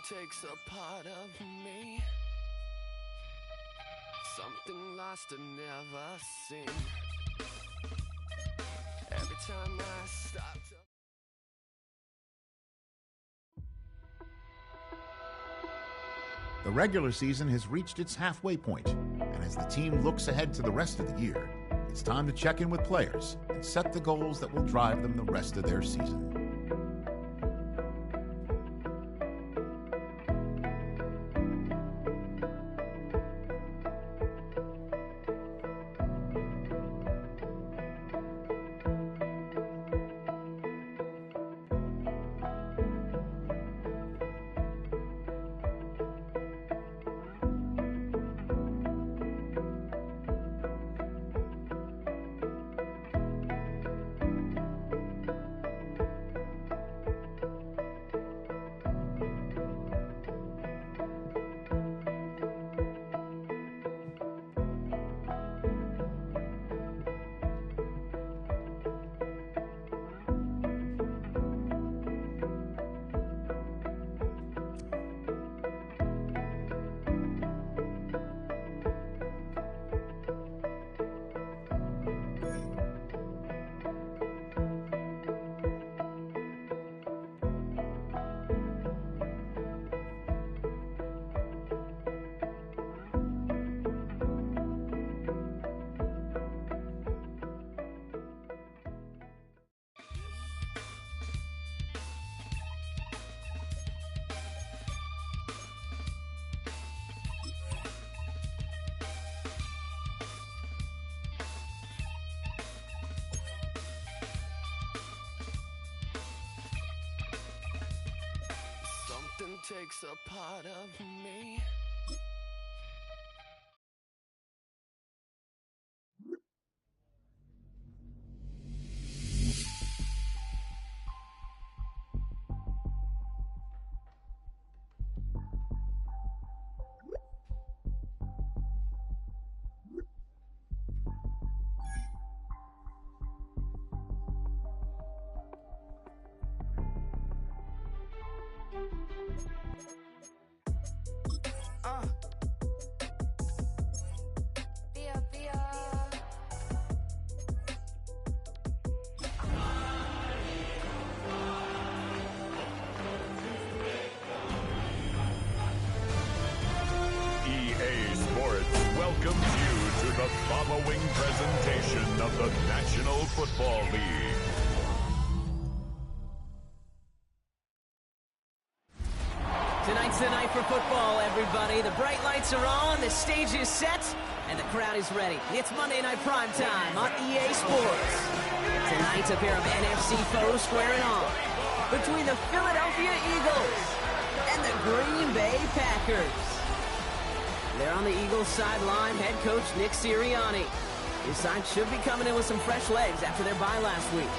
takes a part of me, something lost and never seen. Every time I stop to... The regular season has reached its halfway point, and as the team looks ahead to the rest of the year, it's time to check in with players and set the goals that will drive them the rest of their season. Something takes a part of me. Welcomes you to the following presentation of the National Football League. Tonight's the night for football, everybody. The bright lights are on, the stage is set, and the crowd is ready. It's Monday Night Prime Time on EA Sports. Tonight's a pair of NFC foes squaring off between the Philadelphia Eagles and the Green Bay Packers. They're on the Eagles sideline, head coach Nick Sirianni. His side should be coming in with some fresh legs after their bye last week.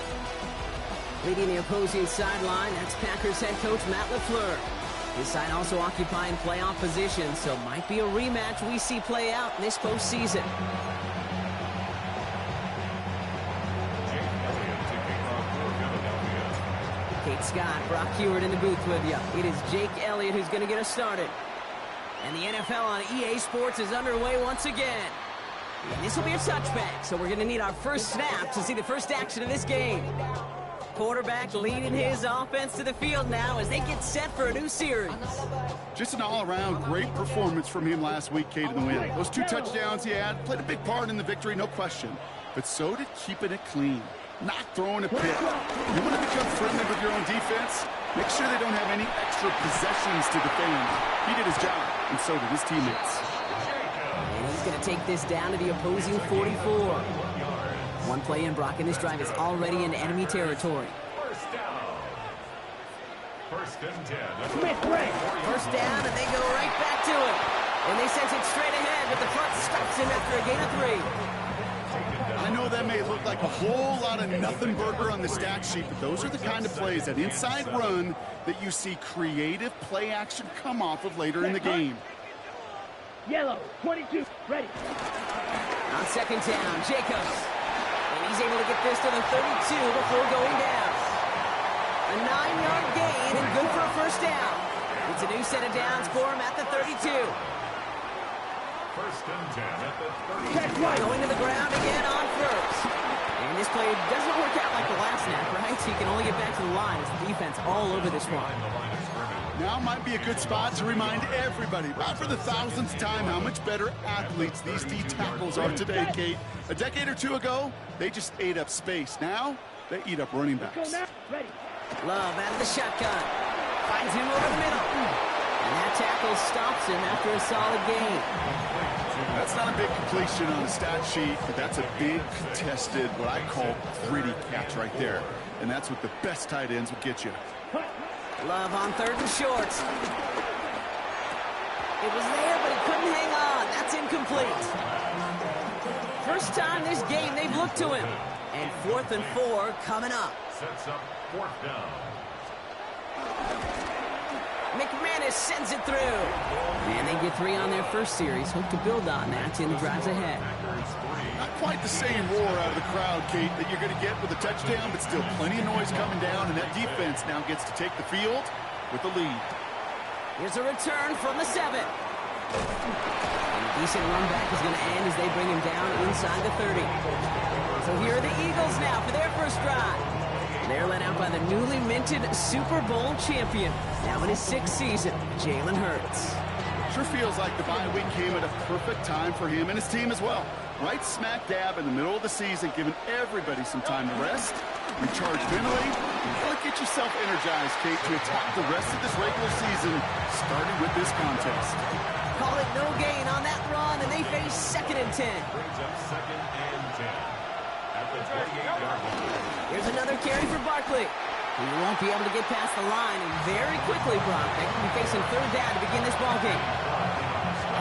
Leading the opposing sideline, that's Packers head coach Matt LaFleur. His side also occupying playoff position, so might be a rematch we see play out this postseason. Kate Scott, Brock Heward in the booth with you. It is Jake Elliott who's going to get us started. And the NFL on EA Sports is underway once again. And this will be a touchback, so we're going to need our first snap to see the first action of this game. Quarterback leading his offense to the field now as they get set for a new series. Just an all-around great performance from him last week, Kate, in the win. Those 2 touchdowns he had played a big part in the victory, no question. But so did keeping it clean, not throwing a pick. You want to become friendly with your own defense? Make sure they don't have any extra possessions to defend. He did his job, and so did his teammates. And he's going to take this down to the opposing 44. One play in, Brock, and this drive is already in enemy territory. First down. First and 10. First down, and they go right back to it. And they send it straight ahead, but the front stops him after a gain of 3. I know that may look like a whole lot of nothing burger on the stat sheet, but those are the kind of plays, that inside run, that you see creative play action come off of later in the game. Yellow, 22, ready. On second down, Jacobs. And he's able to get this to the 32 before going down. A 9-yard gain and good for a first down. It's a new set of downs for him at the 32. First and 10 at the 30. Going to the ground again on first. And this play doesn't work out like the last snap, right? He can only get back to the line as the defense all over this one. Now might be a good spot to remind everybody, right for the thousandth time, how much better athletes these D tackles are today, Kate. A decade or two ago, they just ate up space. Now, they eat up running backs. Love out of the shotgun. Finds him over the middle. And that tackle stops him after a solid gain. That's not a big completion on the stat sheet, but that's a big contested, what I call gritty catch right there. And that's what the best tight ends will get you. Love on third and short. It was there, but he couldn't hang on. That's incomplete. First time this game they've looked to him. And 4th and 4 coming up. Sets up 4th down. McManus sends it through. And they get 3 on their first series. Hope to build on that in the drives ahead. Not quite the same roar out of the crowd, Kate, that you're going to get with a touchdown, but still plenty of noise coming down, and that defense now gets to take the field with the lead. Here's a return from the 7. And a decent run back is going to end as they bring him down inside the 30. So here are the Eagles now for their first drive. They're led out by the newly minted Super Bowl champion, now in his 6th season, Jalen Hurts. Sure feels like the bye week came at a perfect time for him and his team as well. Right smack dab in the middle of the season, giving everybody some time to rest, recharge mentally, and really get yourself energized, Kate, to attack the rest of this regular season, starting with this contest. Call it no gain on that run, and they face 2nd and 10. Brings up 2nd and 10 at the 38-yard line. Here's another carry for Barkley. He won't be able to get past the line, and very quickly, Brock, they could be facing 3rd down to begin this ballgame.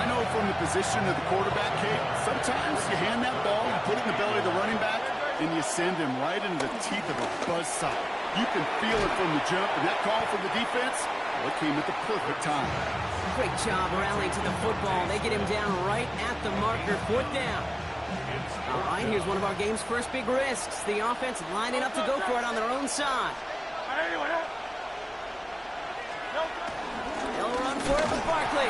I know from the position of the quarterback, Kate, sometimes you hand that ball, you put it in the belly of the running back, and you send him right into the teeth of a buzzsaw. You can feel it from the jump, and that call from the defense, well, it came at the perfect time. Great job rallying to the football. They get him down right at the marker, 4th down. All right, here's one of our game's first big risks. The offense lining up to go for it on their own side. They'll run for it with Barkley.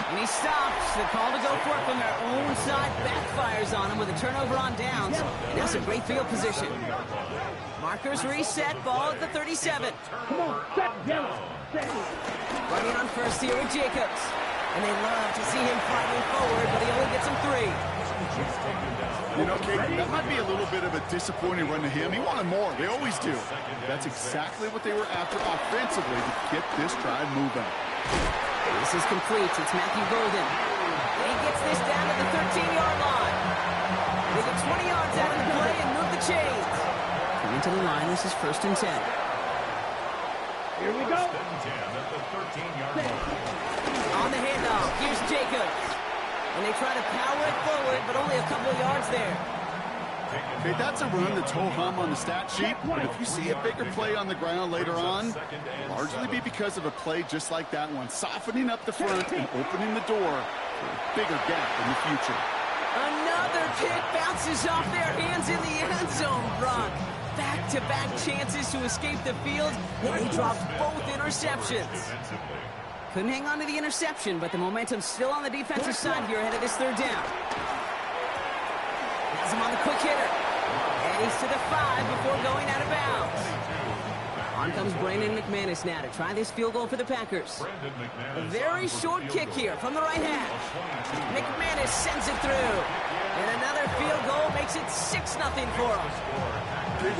And he stops. The call to go for it from their own side backfires on him with a turnover on downs. And that's a great field position. Markers reset. Ball at the 37. Come on, set, yellow, set. Running on first here with Jacobs. And they love to see him fighting forward, but he only gets him 3. You know, Kate, that might be a little bit of a disappointing run to him. He wanted more. They always do. That's exactly what they were after offensively to get this drive moving. This is complete. It's Matthew Golden. And he gets this down to the 13-yard line. They get 20 yards out of the play and move the chains. Coming to the line, this is 1st and 10. Here we go. 1st and 10 at the 13-yard line. On the handoff, here's Jacobs. And they try to power it forward, but only a couple of yards there. Okay, that's a run that's ho-hum on the stat sheet, but if you see a bigger play on the ground later on, largely be because of a play just like that one, softening up the front and opening the door for a bigger gap in the future. Another kick bounces off their hands in the end zone, Brock. Back-to-back chances to escape the field, and they dropped both interceptions. Couldn't hang on to the interception, but the momentum's still on the defensive side here ahead of this 3rd down. Has him on the quick hitter. And he's to the 5 before going out of bounds. On comes Brandon McManus now to try this field goal for the Packers. A very short kick here from the right half. McManus sends it through. And another field goal makes it 6-0 for him.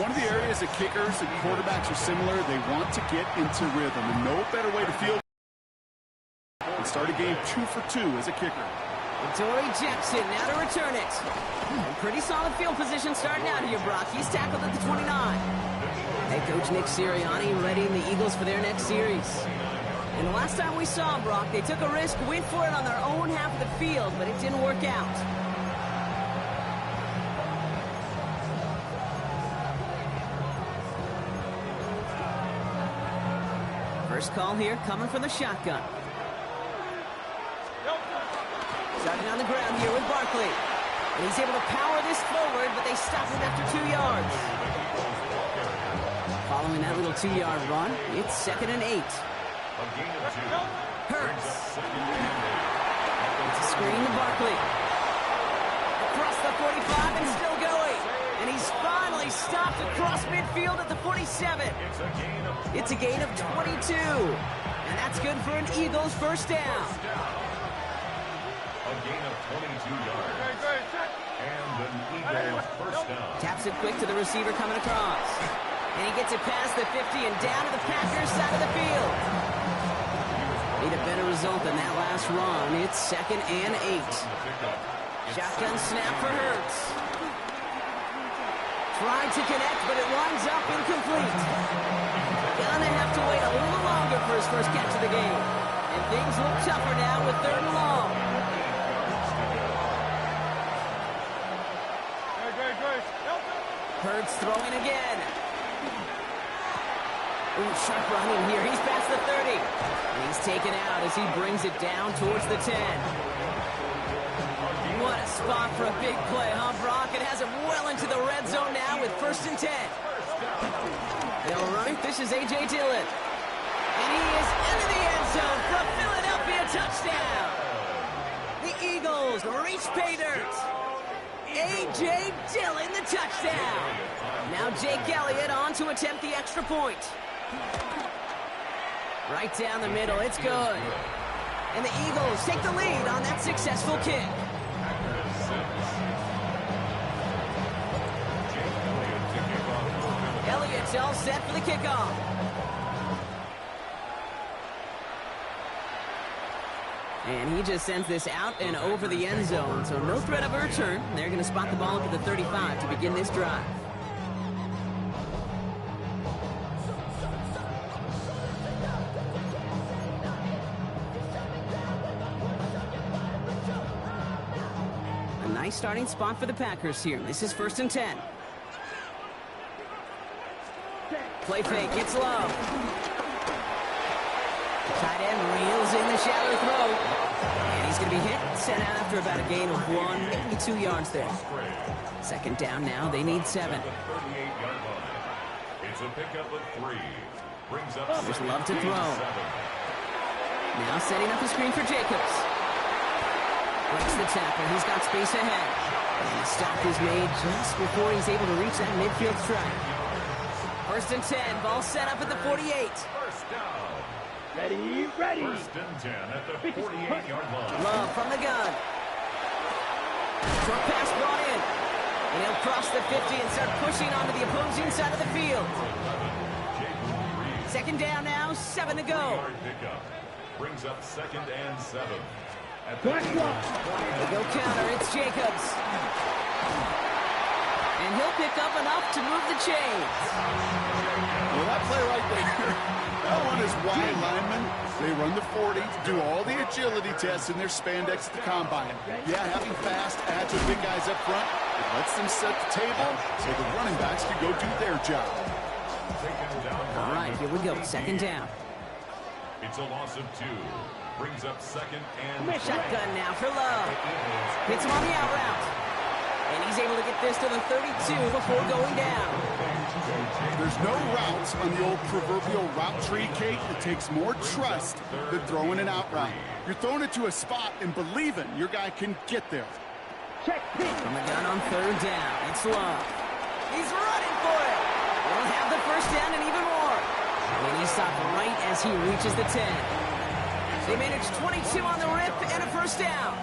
One of the areas that kickers and quarterbacks are similar, they want to get into rhythm, and no better way to field and start a game 2 for 2 as a kicker. Dory Jackson now to return it. And pretty solid field position starting out here, Brock. He's tackled at the 29. Head coach Nick Sirianni readying the Eagles for their next series. And the last time we saw them, Brock, they took a risk, went for it on their own half of the field, but it didn't work out. First call here coming from the shotgun. Starting on the ground here with Barkley. And he's able to power this forward, but they stop him after 2 yards. Following that little 2-yard run, it's 2nd and 8. A gain of 2. Hurts. Second and 8. It's a screen to Barkley. Across the 45 and still going. And he's finally stopped across midfield at the 47. It's a gain of 22. And that's good for an Eagles first down. A gain of 22 yards. And an Eagles first down. Taps it quick to the receiver coming across. And he gets it past the 50 and down to the Packers side of the field. Need a better result than that last run. It's second and 8. Shotgun snap for Hurts. Tried to connect, but it winds up incomplete. Gonna have to wait a little longer for his first catch of the game. And things look tougher now with 3rd and long. Hurts throwing again. Ooh, sharp running here. He's past the 30. And he's taken out as he brings it down towards the 10. What a spot for a big play, huh, Brock? It has him well into the red zone now with 1st and 10. They'll run it. This is A.J. Dillon. And he is into the end zone for a Philadelphia touchdown. The Eagles reach pay dirt. A.J. Dillon, the touchdown. Now Jake Elliott on to attempt the extra point. Right down the middle. It's good. And the Eagles take the lead on that successful kick. Elliott's all set for the kickoff. And he just sends this out and over the end zone, so no threat of a return. They're going to spot the ball up at the 35 to begin this drive. A nice starting spot for the Packers here. This is 1st and 10. Play fake, it's low. Tight end reels in the shallow throw. And he's going to be hit, sent out after about a gain of 1, maybe 2 yards there. 2nd down now, they need 7. It's a pickup of 3. Brings up There's Love to throw. Now setting up the screen for Jacobs. Breaks the tackle, he's got space ahead. And the stop is made just before he's able to reach that midfield strike. 1st and 10, ball set up at the 48. First down. Ready. 1st and 10 at the 48-yard line. Love from the gun. Short pass brought in. And he'll cross the 50 and start pushing onto the opposing side of the field. 2nd down now, 7 to go. 3-yard pickup. Brings up 2nd and 7. At the They go counter, it's Jacobs. And he'll pick up enough to move the chains. Well, that play right there, that one is wide linemen. They run the 40, do all the agility tests in their spandex at the combine. Yeah, having fast, agile big guys up front, it lets them set the table so the running backs can go do their job. All right, here we go, 2nd down. It's a loss of 2. Brings up 2nd and 3. Shotgun now for Love. Hits him on the out route. And he's able to get this to the 32 before going down. There's no routes on the old proverbial route tree, Kate. It takes more trust than throwing an out route. You're throwing it to a spot and believing your guy can get there. Check P. From the gun on 3rd down, it's Love. He's running for it. He'll have the 1st down and even more. And he stopped right as he reaches the 10. They managed 22 on the rip and a 1st down.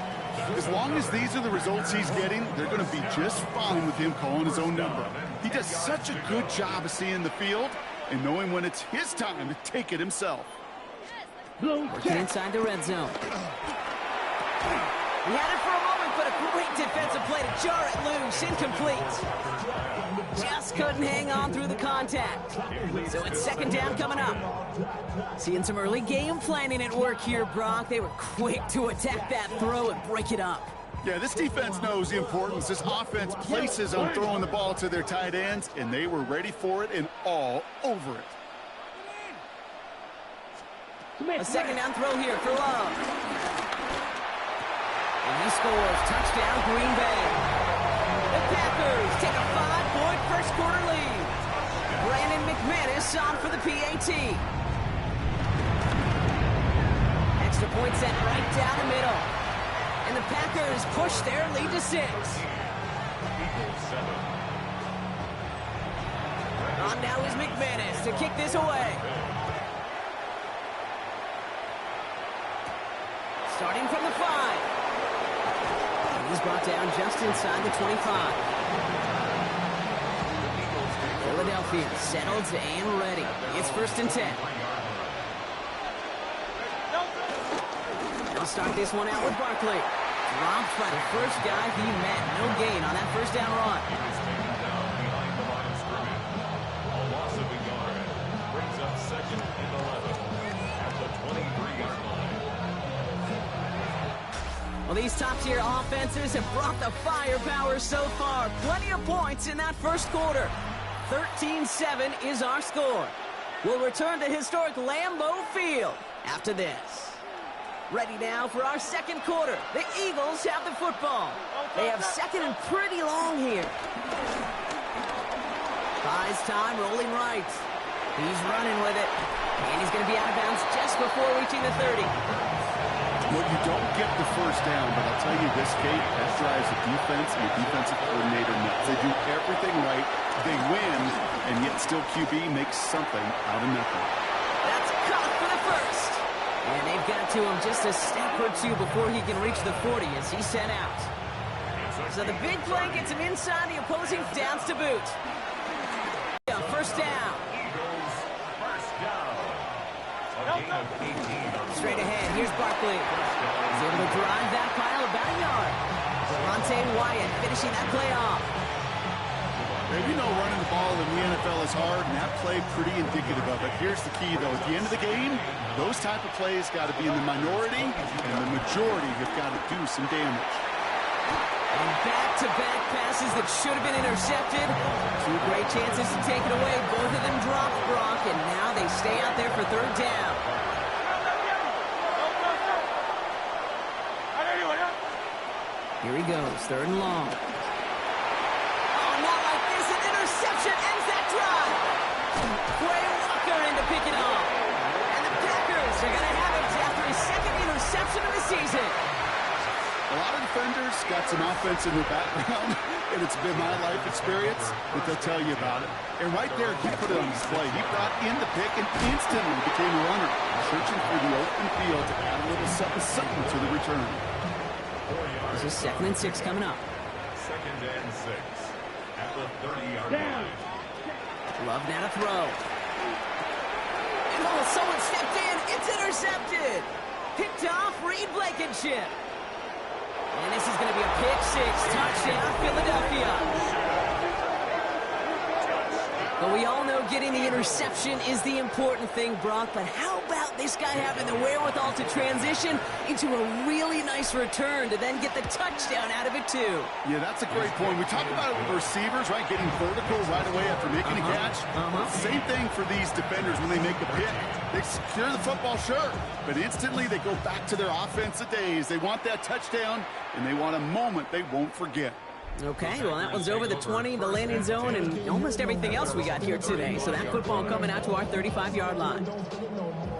As long as these are the results he's getting, they're going to be just fine with him calling his own number. He does such a good job of seeing the field and knowing when it's his time to take it himself. Working inside the red zone. He had it for a moment, but a great defensive play to jar it loose. Incomplete. Just couldn't hang on through the contact. So it's 2nd down coming up. Seeing some early game planning at work here, Brock. They were quick to attack that throw and break it up. Yeah, this defense knows the importance this offense places on throwing the ball to their tight ends, and they were ready for it and all over it. A 2nd down throw here for Love. And he scores. Touchdown, Green Bay. The Packers take a 5-point first-quarter lead. Brandon McManus on for the PAT. a point sent right down the middle. And the Packers push their lead to 6. On now is McManus to kick this away. Starting from the 5. He's brought down just inside the 25. Philadelphia settled and ready. It's 1st and 10. They'll start this one out with Barkley. Dropped by the first guy he met. No gain on that first down run. Brings up 2nd and 11 at the 23-yard line. Well, these top-tier offenses have brought the firepower so far. Plenty of points in that first quarter. 13-7 is our score. We'll return to historic Lambeau Field after this. Ready now for our second quarter. The Eagles have the football. They have second and pretty long here. Buys time, rolling right. He's running with it. And he's going to be out of bounds just before reaching the 30. Well, you don't get the first down, but I'll tell you this, Kate, that drives the defense and the defensive coordinator nuts. They do everything right. They win, and yet still QB makes something out of nothing. That's caught for the first. And they've got to him just a step or two before he can reach the 40 as he's sent out. So the big play gets him inside the opposing downs to boot. First down. Straight ahead, here's Barkley. He's able to drive that pile about a yard. Devontae Wyatt finishing that play off. You know running the ball in the NFL is hard, and that play pretty indicative of it. Here's the key, though. At the end of the game, those type of plays got to be in the minority, and the majority have got to do some damage. And back-to-back passes that should have been intercepted. 2 great chances to take it away. Both of them dropped, Brock, and now they stay out there for 3rd down. Here he goes, 3rd and long. Oh, not like this. An interception ends that drive. Quay Walker in to pick it off. And the Packers are going to have it after his 2nd interception of the season. A lot of defenders got some offense in their background, and it's been my life experience that they'll tell you about it. And right there, he put it on display. He brought in the pick and instantly became a runner, searching for the open field to add a little something to the return. This is 2nd and 6 coming up. 2nd and 6 at the 30-yard line. Love now to throw. And oh, someone stepped in. It's intercepted. Picked off Reed Blankenship. And this is going to be a pick 6. Touchdown, Philadelphia. But we all know getting the interception is the important thing, Brock. But how about this guy having the wherewithal to transition into a really nice return to then get the touchdown out of it, too? Yeah, that's a great point. We talk about it with receivers, right, getting vertical right away after making a catch. Same thing for these defenders when they make a pick. They secure the football, sure, but instantly they go back to their offensive days. They want that touchdown, and they want a moment they won't forget. Okay, well, that one's over the 20, the landing zone, and almost everything else we got here today. So that football coming out to our 35-yard line.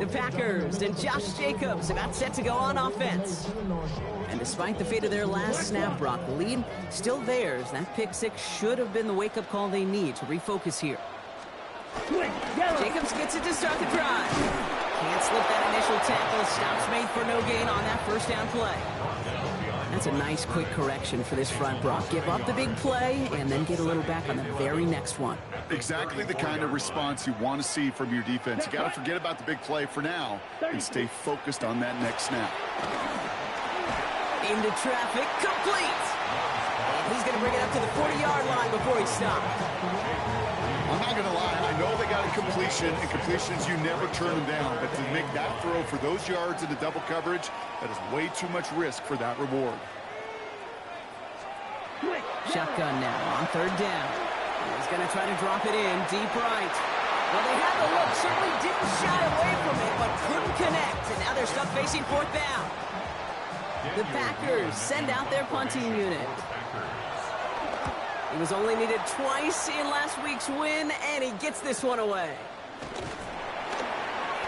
The Packers and Josh Jacobs about set to go on offense. And despite the fate of their last snap, Brock, the lead still theirs. That pick 6 should have been the wake-up call they need to refocus here. Jacobs gets it to start the drive. Can't slip that initial tackle. Stops made for no gain on that first down play. That's a nice quick correction for this front, Brock. Give up the big play and then get a little back on the very next one. Exactly the kind of response you want to see from your defense. You got to forget about the big play for now and stay focused on that next snap. Into traffic, complete. And he's going to bring it up to the 40-yard line before he stops. I'm not going to lie. I know they got a completion, and completions, you never turn them down. But to make that throw for those yards into double coverage, that is way too much risk for that reward. Shotgun now on 3rd down. He's going to try to drop it in deep right. Well, they had the look. Certainly didn't shy away from it, but couldn't connect. And now they're stuck facing 4th down. The Packers send out their punting unit. He was only needed twice in last week's win, and he gets this one away.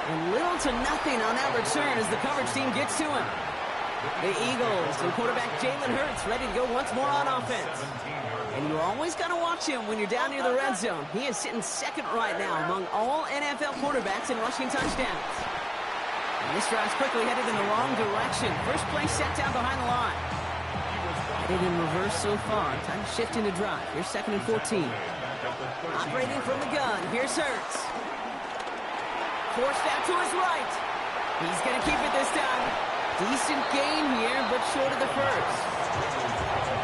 And little to nothing on that return as the coverage team gets to him. The Eagles and quarterback Jalen Hurts ready to go once more on offense. And you always got to watch him when you're down near the red zone. He is sitting second right now among all NFL quarterbacks in rushing touchdowns. And this drive's quickly headed in the wrong direction. First play set down behind the line. Headed in reverse so far. Time to shift into drive. Here's 2nd and 14. Operating from the gun. Here's Hurts. Forced out to his right. He's going to keep it this time. Decent gain here, but short of the first.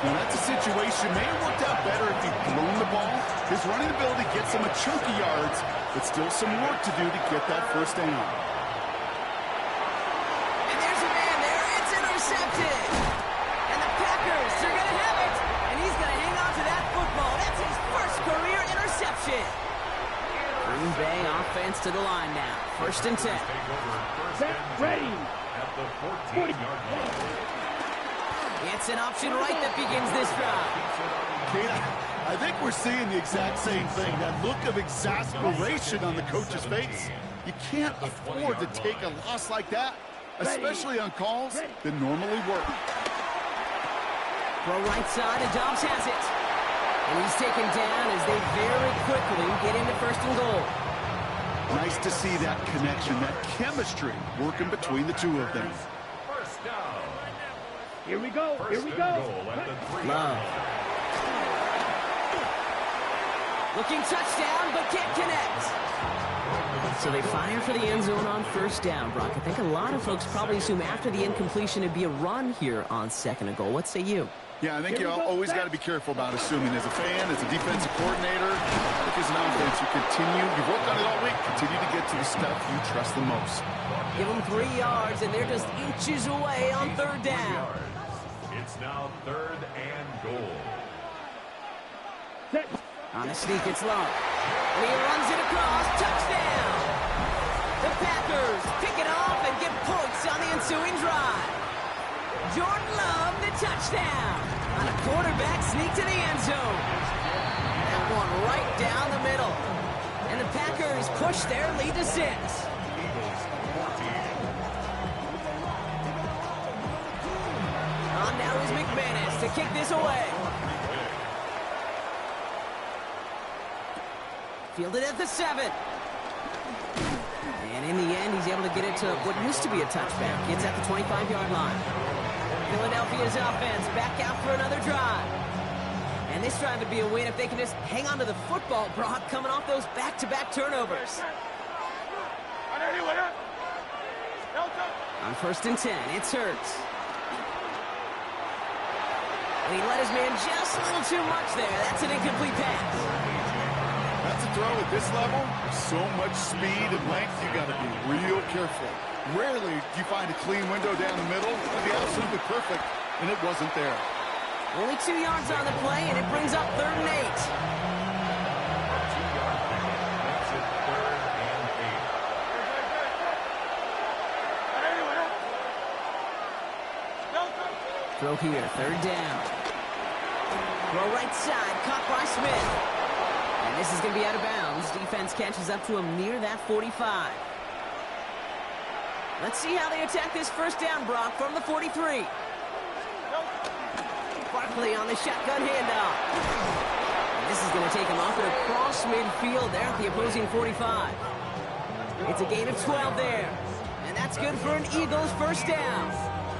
Well, that's a situation. May have worked out better if he'd blown the ball. His running ability gets him a chunky yards, but still some work to do to get that first down. And there's a man there. It's intercepted. And the Packers are going to have it. And he's going to hang on to that football. That's his first career interception. Green Bay offense to the line now. 1st and 10. Set, ready. It's an option right that begins this drive. Kate, I think we're seeing the exact same thing. That look of exasperation on the coach's face. You can't afford to take a loss like that, especially on calls that normally work. Throw right side, and Dobbs has it. And he's taken down as they very quickly get into 1st and goal. Nice to see that connection, that chemistry working between the two of them. First down. Here we go. Here we go. Love. Looking touchdown, but can't connect. So they fire for the end zone on 1st down, Brock. I think a lot of folks probably assume after the incompletion it'd be a run here on 2nd and goal. What say you? Yeah, I think you always got to be careful about assuming. As a fan, as a defensive coordinator, I think as an offense, you've worked on it all week, continue to get to the stuff you trust the most. Give them 3 yards, and they're just inches away on 3rd down. It's now 3rd and goal. Set. On a sneak, it's long. And he runs it across. Touchdown! The Packers pick it off and get points on the ensuing drive. Jordan Love, the touchdown. On a quarterback sneak to the end zone. That one right down the middle. And the Packers push their lead to 6. On now is McManus to kick this away. Fielded at the 7. And in the end, he's able to get it to what used to be a touchback. It's at the 25-yard line. Philadelphia's offense back out for another drive. And this drive would be a win if they can just hang on to the football, Brock, coming off those back-to-back turnovers. On 1st and 10, it's Hurts. And he let his man just a little too much there. That's an incomplete pass. That's a throw at this level. So much speed and length, you got to be real careful. Rarely do you find a clean window down the middle. It'd be absolutely perfect, and it wasn't there. Only 2 yards on the play, and it brings up 3rd and 8. Makes it 3rd and 8. Throw here, 3rd down. Throw right side, caught by Smith. And this is going to be out of bounds. Defense catches up to him near that 45. Let's see how they attack this 1st down, Brock, from the 43. Barkley on the shotgun handoff. And this is going to take him off and across midfield there at the opposing 45. It's a gain of 12 there. And that's good for an Eagles 1st down.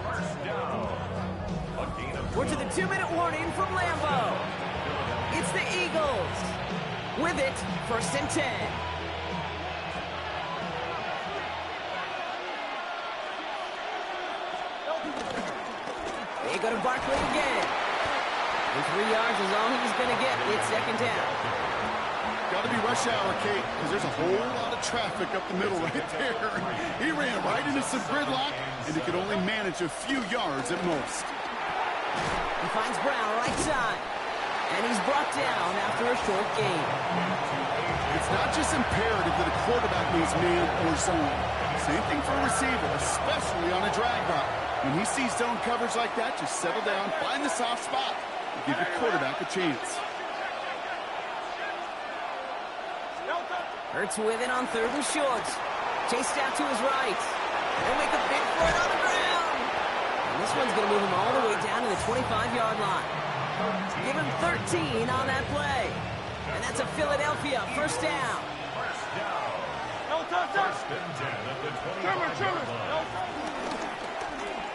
First down. A gain of We're to the 2-minute warning from Lambeau. It's the Eagles. With it, 1st and 10. They go to Barkley again. And 3 yards is all he's going to get. It's 2nd down. Got to be rush hour, Kate, because there's a whole lot of traffic up the middle right there. He ran right into some gridlock, and he could only manage a few yards at most. He finds Brown right side. And he's brought down after a short gain. It's not just imperative that a quarterback moves man or zone. Same thing for a receiver, especially on a drag route. When he sees zone coverage like that, just settle down, find the soft spot, and give your quarterback a chance. Hurts with it on 3rd and short. Chased out to his right. He'll make a big for it on the ground. And this one's going to move him all the way down to the 25-yard line. Give him 13 on that play. And that's a Philadelphia first down. First and 10 at the 25-yard line.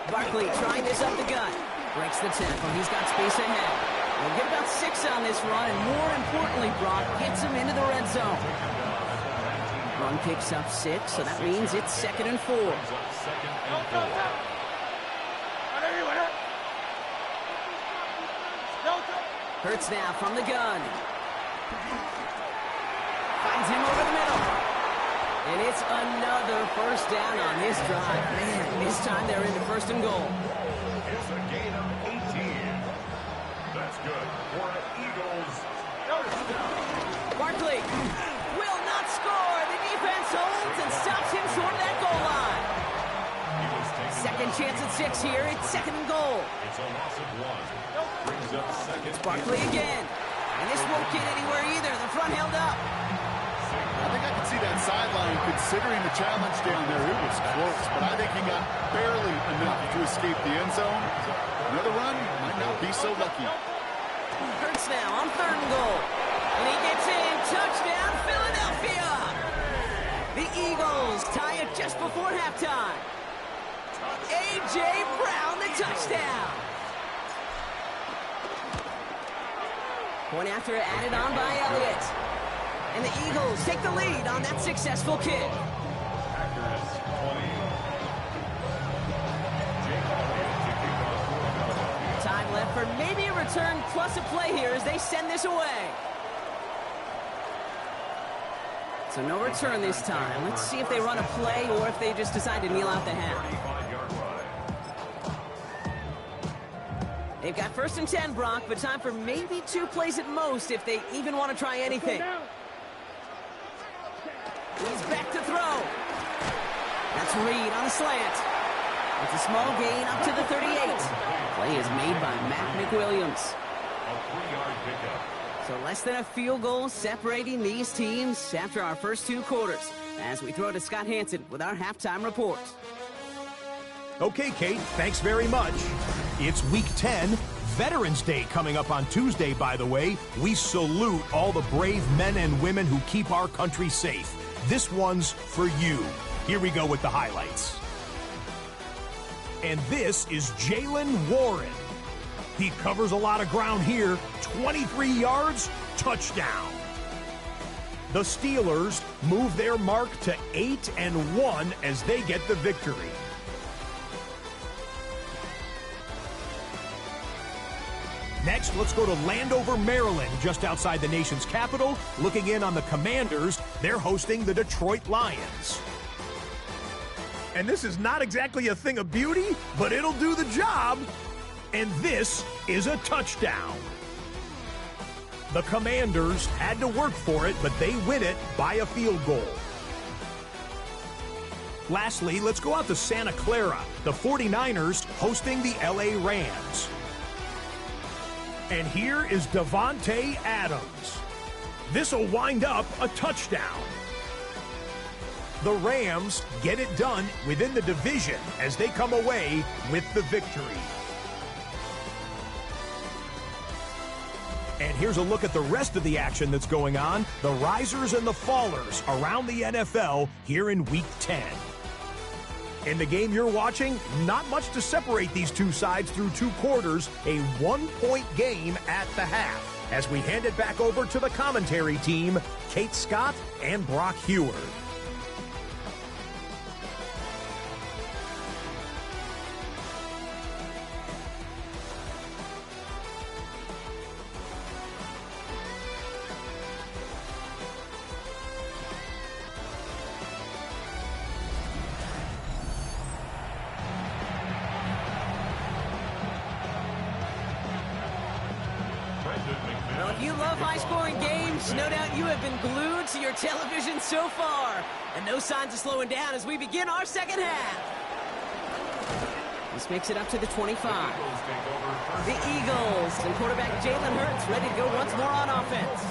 Barkley trying this up the gut. Breaks the tackle. He's got space ahead. We'll get about 6 on this run, and more importantly, Brock gets him into the red zone. Run picks up 6, so that means it's 2nd and 4. Hurts now from the gun. Finds him over the middle. And it's another first down on this drive. Man, this time they're into 1st and goal. It's a gain of 18. That's good for an Eagles first down. Barkley will not score. The defense holds and stops him short of that goal line. Second chance at 6 here. It's 2nd and goal. It's a loss of 1. Brings up 2nd. It's Barkley again. And this won't get anywhere either. The front held up. I think I can see that sideline considering the challenge down there. It was close, but I think he got barely enough to escape the end zone. Another run might not be so lucky. Hurts now on 3rd and goal. And he gets in. Touchdown, Philadelphia. The Eagles tie it just before halftime. A.J. Brown, the touchdown. Point after added on by Elliott. And the Eagles take the lead on that successful kick. Packers 20. Time left for maybe a return plus a play here as they send this away. So no return this time. Let's see if they run a play or if they just decide to kneel out the half. 35-yard line. They've got 1st and 10, Brock, but time for maybe 2 plays at most if they even want to try anything. He's back to throw. That's Reed on a slant. It's a small gain up to the 38. Play is made by Matt McWilliams. A 3-yard pickup. So less than a field goal separating these teams after our first 2 quarters. As we throw to Scott Hansen with our halftime report. Okay, Kate, thanks very much. It's Week 10, Veterans Day coming up on Tuesday, by the way. We salute all the brave men and women who keep our country safe. This one's for you. Here we go with the highlights. And this is Jaylen Warren. He covers a lot of ground here. 23 yards, touchdown. The Steelers move their mark to 8-1 as they get the victory. Next, let's go to Landover, Maryland, just outside the nation's capital. Looking in on the Commanders, they're hosting the Detroit Lions. And this is not exactly a thing of beauty, but it'll do the job. And this is a touchdown. The Commanders had to work for it, but they win it by a field goal. Lastly, let's go out to Santa Clara. The 49ers hosting the LA Rams. And here is Devontae Adams. This will wind up a touchdown. The Rams get it done within the division as they come away with the victory. And here's a look at the rest of the action that's going on. The risers and the fallers around the NFL here in Week 10. In the game you're watching, not much to separate these two sides through 2 quarters, a 1-point game at the half. As we hand it back over to the commentary team, Kate Scott and Brock Heward. Well, if you love high-scoring games, no doubt you have been glued to your television so far. And no signs of slowing down as we begin our second half. This makes it up to the 25. The Eagles and quarterback Jalen Hurts ready to go once more on offense.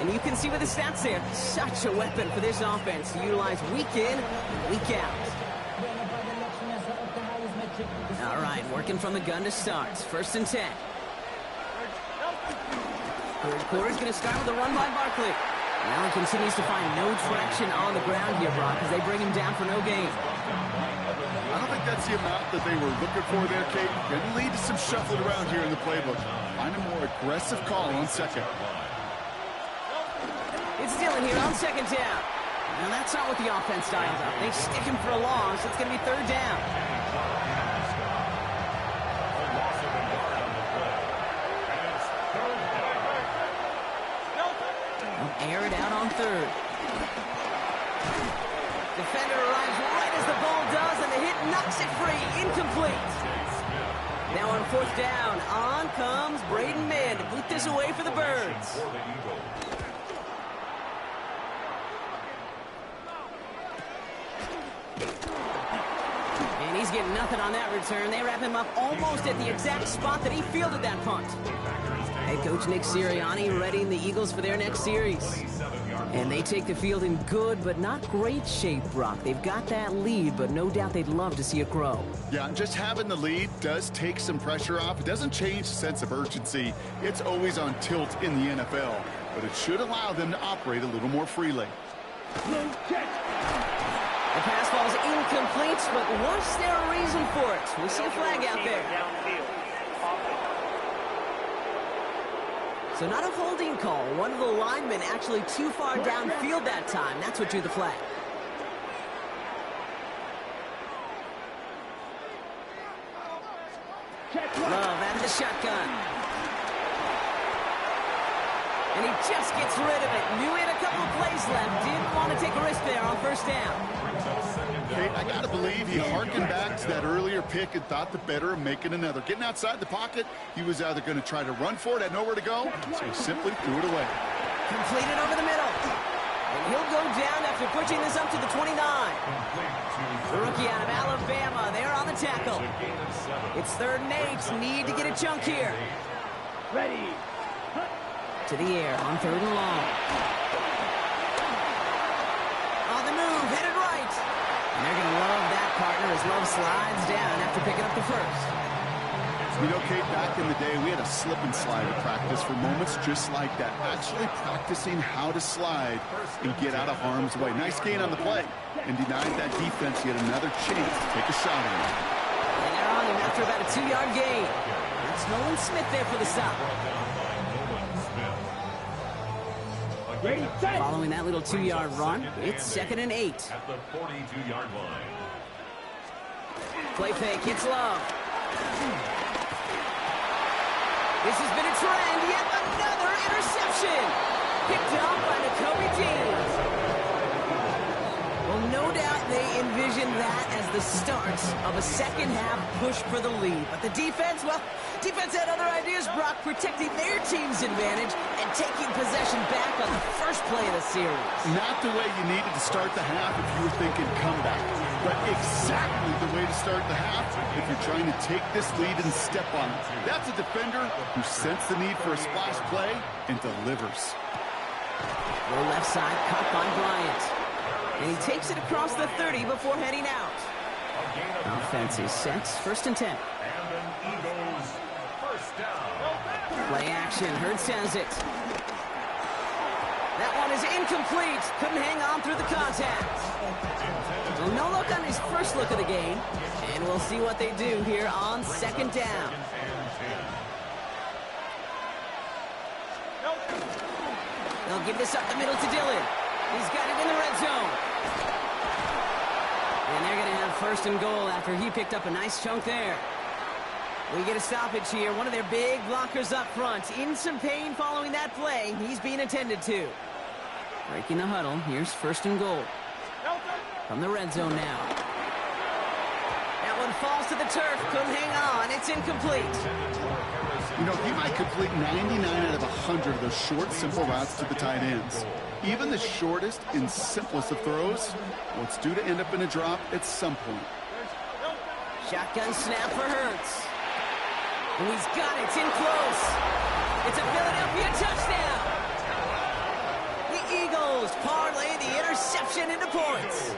And you can see with the stats there, such a weapon for this offense to utilize week in and week out. All right, working from the gun to start. 1st and 10. Third quarter's going to start with a run by Barkley. Now he continues to find no traction on the ground here, Brock, as they bring him down for no gain. I don't think that's the amount that they were looking for there, Kate. Going to lead to some shuffling around here in the playbook. Find a more aggressive call on second. It's Dillon here on 2nd down. Now that's not what the offense dials up. They stick him for a loss. It's going to be 3rd down. Air it out on 3rd. Defender arrives right as the ball does, and the hit knocks it free. Incomplete. Now on 4th down, on comes Braden Mann to boot this away for the Birds. And he's getting nothing on that return. They wrap him up almost at the exact spot that he fielded that punt. Head coach Nick Sirianni readying the Eagles for their next series. And they take the field in good but not great shape, Brock. They've got that lead, but no doubt they'd love to see it grow. Yeah, just having the lead does take some pressure off. It doesn't change the sense of urgency. It's always on tilt in the NFL, but it should allow them to operate a little more freely. The pass ball's incomplete, but was there a reason for it? We see a flag out there. So not a holding call. One of the linemen actually too far downfield that time. That's what drew the flag. Love out of the shotgun. And he just gets rid of it. Knew he had a couple of plays left. Didn't want to take a risk there on 1st down. Kate, I got to believe he harkened back to that earlier pick and thought the better of making another. Getting outside the pocket, he was either going to try to run for it, had nowhere to go, so he simply threw it away. Completed over the middle. And he'll go down after pushing this up to the 29. The rookie out of Alabama there on the tackle. It's 3rd and 8. Need to get a chunk here. Ready. To the air on 3rd and long. On the move, headed right. And they're going to love that partner as Love slides down after picking up the 1st. You know, Kate, back in the day, we had a slip and slide at practice for moments just like that. Actually practicing how to slide and get out of harm's way. Nice gain on the play. And denied that defense yet another chance to take a shot on him. And they're on him after about a 2-yard gain. That's Nolan Smith there for the stop. Following that little 2-yard run, it's 2nd and 8. At the 42-yard line. Play fake, it's Love. This has been a trend, yet another interception. Picked up by Nakobe Dean. Well, no doubt they envisioned that as the start of a second-half push for the lead. But the defense, well, defense had other ideas, Brock, protecting their team's advantage and taking possession back on the first play of the series. Not the way you needed to start the half if you were thinking comeback, but exactly the way to start the half if you're trying to take this lead and step on it. That's a defender who sensed the need for a splash play and delivers. Low left side, caught by Bryant. And he takes it across the 30 before heading out. Offense is set. 1st and 10. And an Eagles 1st down. Play action. Hurts has it. That one is incomplete. Couldn't hang on through the contact. Well, no look on his first look of the game. And we'll see what they do here on 2nd down. They'll give this up the middle to Dillon. He's got it in the red zone. And they're going to have 1st and goal after he picked up a nice chunk there. We get a stoppage here. One of their big blockers up front. In some pain following that play. He's being attended to. Breaking the huddle. Here's 1st and goal. From the red zone now. That one falls to the turf. Couldn't hang on. It's incomplete. You know, he might complete 99 out of 100 of those short, simple routes to the tight ends. Even the shortest and simplest of throws, well, it's due to end up in a drop at some point. Shotgun snap for Hurts. And he's got it. It's in close. It's a Philadelphia touchdown. almost parlayed the interception into points.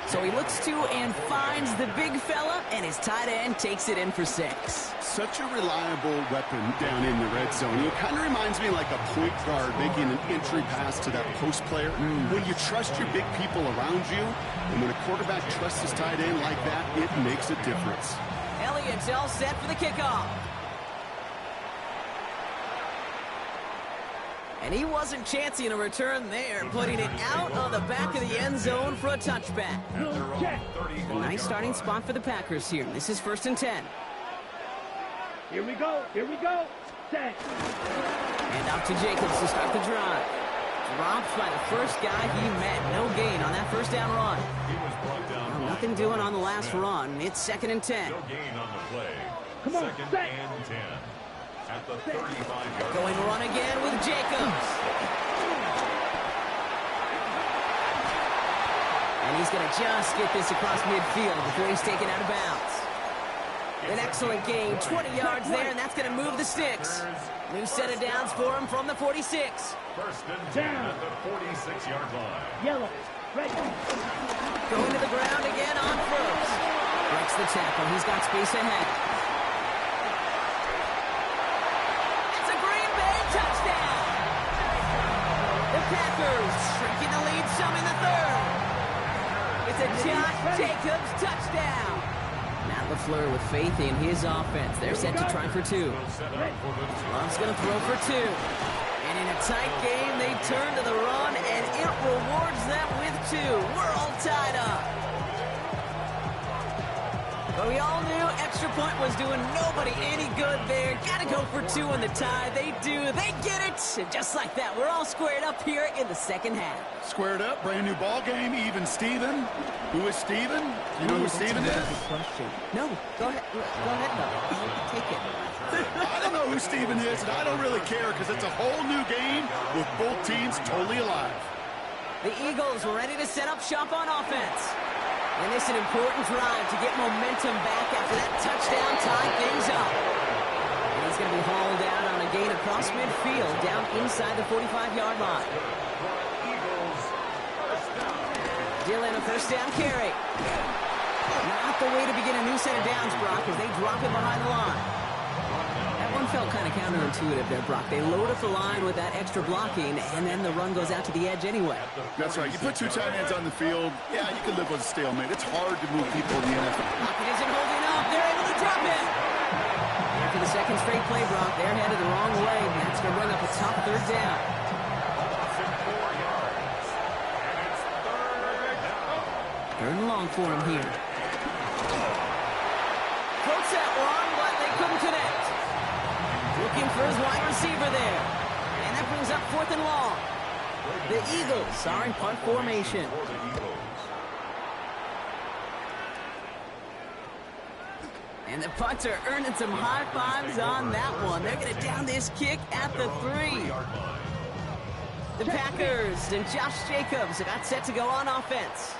So he looks to and finds the big fella, and his tight end takes it in for 6. Such a reliable weapon down in the red zone. It kind of reminds me like a point guard making an entry pass to that post player. When you trust your big people around you, and when a quarterback trusts his tight end like that, it makes a difference. Elliott's all set for the kickoff. And he wasn't chancing a return there, putting it out on the back of the end zone for a touchback. A nice starting spot for the Packers here. This is 1st and 10. Here we go. Here we go. Set. And off to Jacobs to start the drive. Dropped by the first guy he met. No gain on that first down run. Well, nothing doing on the last run. It's 2nd and 10. No gain on the play. Come on, 2nd set. and 10. At the 35-yard Going to run again with Jacobs. And he's going to just get this across midfield before he's taken out of bounds. An excellent gain, 20 yards there, and that's going to move the sticks. New set of downs for him from the 46. 1st and 10 at the 46-yard line. Yellow. Red. Going to the ground again on 1st. Breaks the tackle. He's got space ahead. It's a Green Bay touchdown. The Packers shrinking the lead some in the 3rd. It's a Josh Jacobs touchdown. Matt LaFleur with faith in his offense. They're set to try for 2. Love's going to throw for 2. And in a tight game, they turn to the run, and it rewards them with 2. We're all tied up. But we all knew extra point was doing nobody any good there. Got to go for 2 in the tie. They do. They get it. And just like that, we're all squared up here in the 2nd half. Squared up, brand new ball game, even Steven. Who is Steven? You know who Steven is? Good question. No, go ahead. Go ahead, though. Take it. I don't know who Steven is, and I don't really care because it's a whole new game with both teams totally alive. The Eagles were ready to set up shop on offense. And it's an important drive to get momentum back after that touchdown tied things up. And he's going to be hauled out on a gain across midfield down inside the 45-yard line. Dillon, a 1st down carry. Not the way to begin a new set of downs, Brock, as they drop it behind the line. That one felt kind of counterintuitive there, Brock. They load up the line with that extra blocking, and then the run goes out to the edge anyway. That's right. You put 2 tight ends on the field, yeah, you can live with a stalemate. It's hard to move people in the NFL. Lockett isn't holding up. They're able to drop it. And for the 2nd straight play, Brock, they're headed the wrong way. That's going to bring up a tough 3rd down. Third and long for him here. Coach that one, but they couldn't connect. Looking for his wide receiver there. And that brings up 4th and long. The Eagles are in punt formation. And the punter earning some high fives on that one. They're going to down this kick at the 3. The Packers and Josh Jacobs got set to go on offense.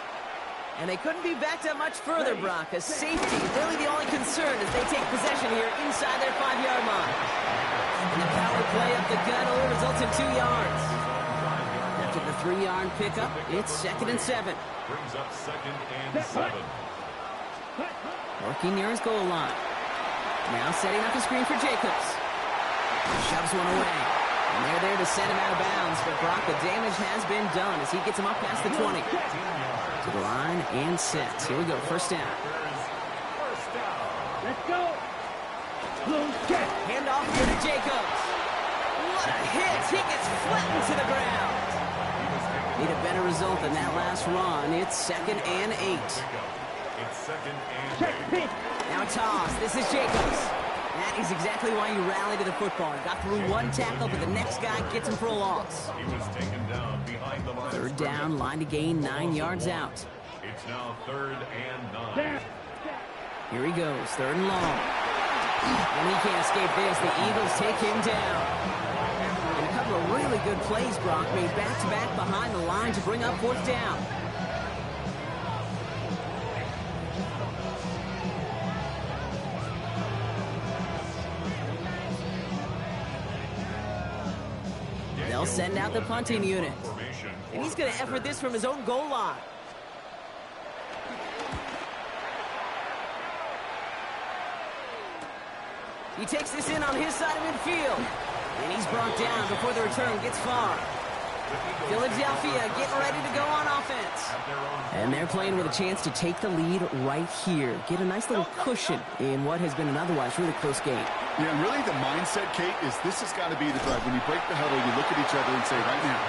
And they couldn't be backed up much further, Brock. A safety, really the only concern as they take possession here inside their 5-yard line. And the power play up the gut only results in 2 yards. After the 3-yard pickup, it's 2nd and 7. Brings up 2nd and 7. Working near his goal line. Now setting up a screen for Jacobs. Shoves one away. And they're there to send him out of bounds. But Brock, the damage has been done as he gets him up past the 20. To the line and set. Here we go, 1st down. Let's go. Hand off here to Jacobs. What a hit. He gets flattened to the ground. Need a better result than that last run. It's 2nd and 8. It's 2nd and 8. Now toss. This is Jacobs. That is exactly why you rally to the football. He got through one tackle, but the next guy gets him for a loss. He was taken down behind the line. 3rd down, line to gain 9 yards out. It's now 3rd and 9. Here he goes, 3rd and long. And he can't escape this. The Eagles take him down. And a couple of really good plays, Brock, made back-to-back behind the line to bring up 4th down. They'll send out the punting unit. And he's going to effort this from his own goal line. He takes this in on his side of midfield. And he's brought down before the return gets far. Philadelphia getting ready to go on offense. And they're playing with a chance to take the lead right here. Get a nice little cushion in what has been an otherwise really close game. Yeah, and really the mindset, Kate, is this has got to be the drive. When you break the huddle, you look at each other and say, right now,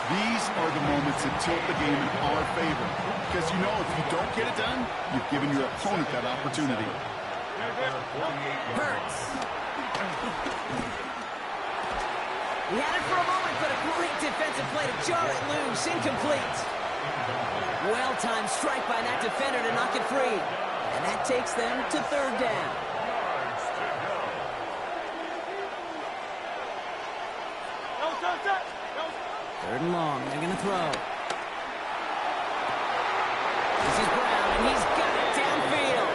these are the moments that tilt the game in our favor. Because you know if you don't get it done, you've given your opponent that opportunity. Hurts. He had it for a moment, but a great defensive play to jar it loose. Incomplete. Well-timed strike by that defender to knock it free. And that takes them to third down. Third and long. They're going to throw. This is Brown, and he's got it downfield.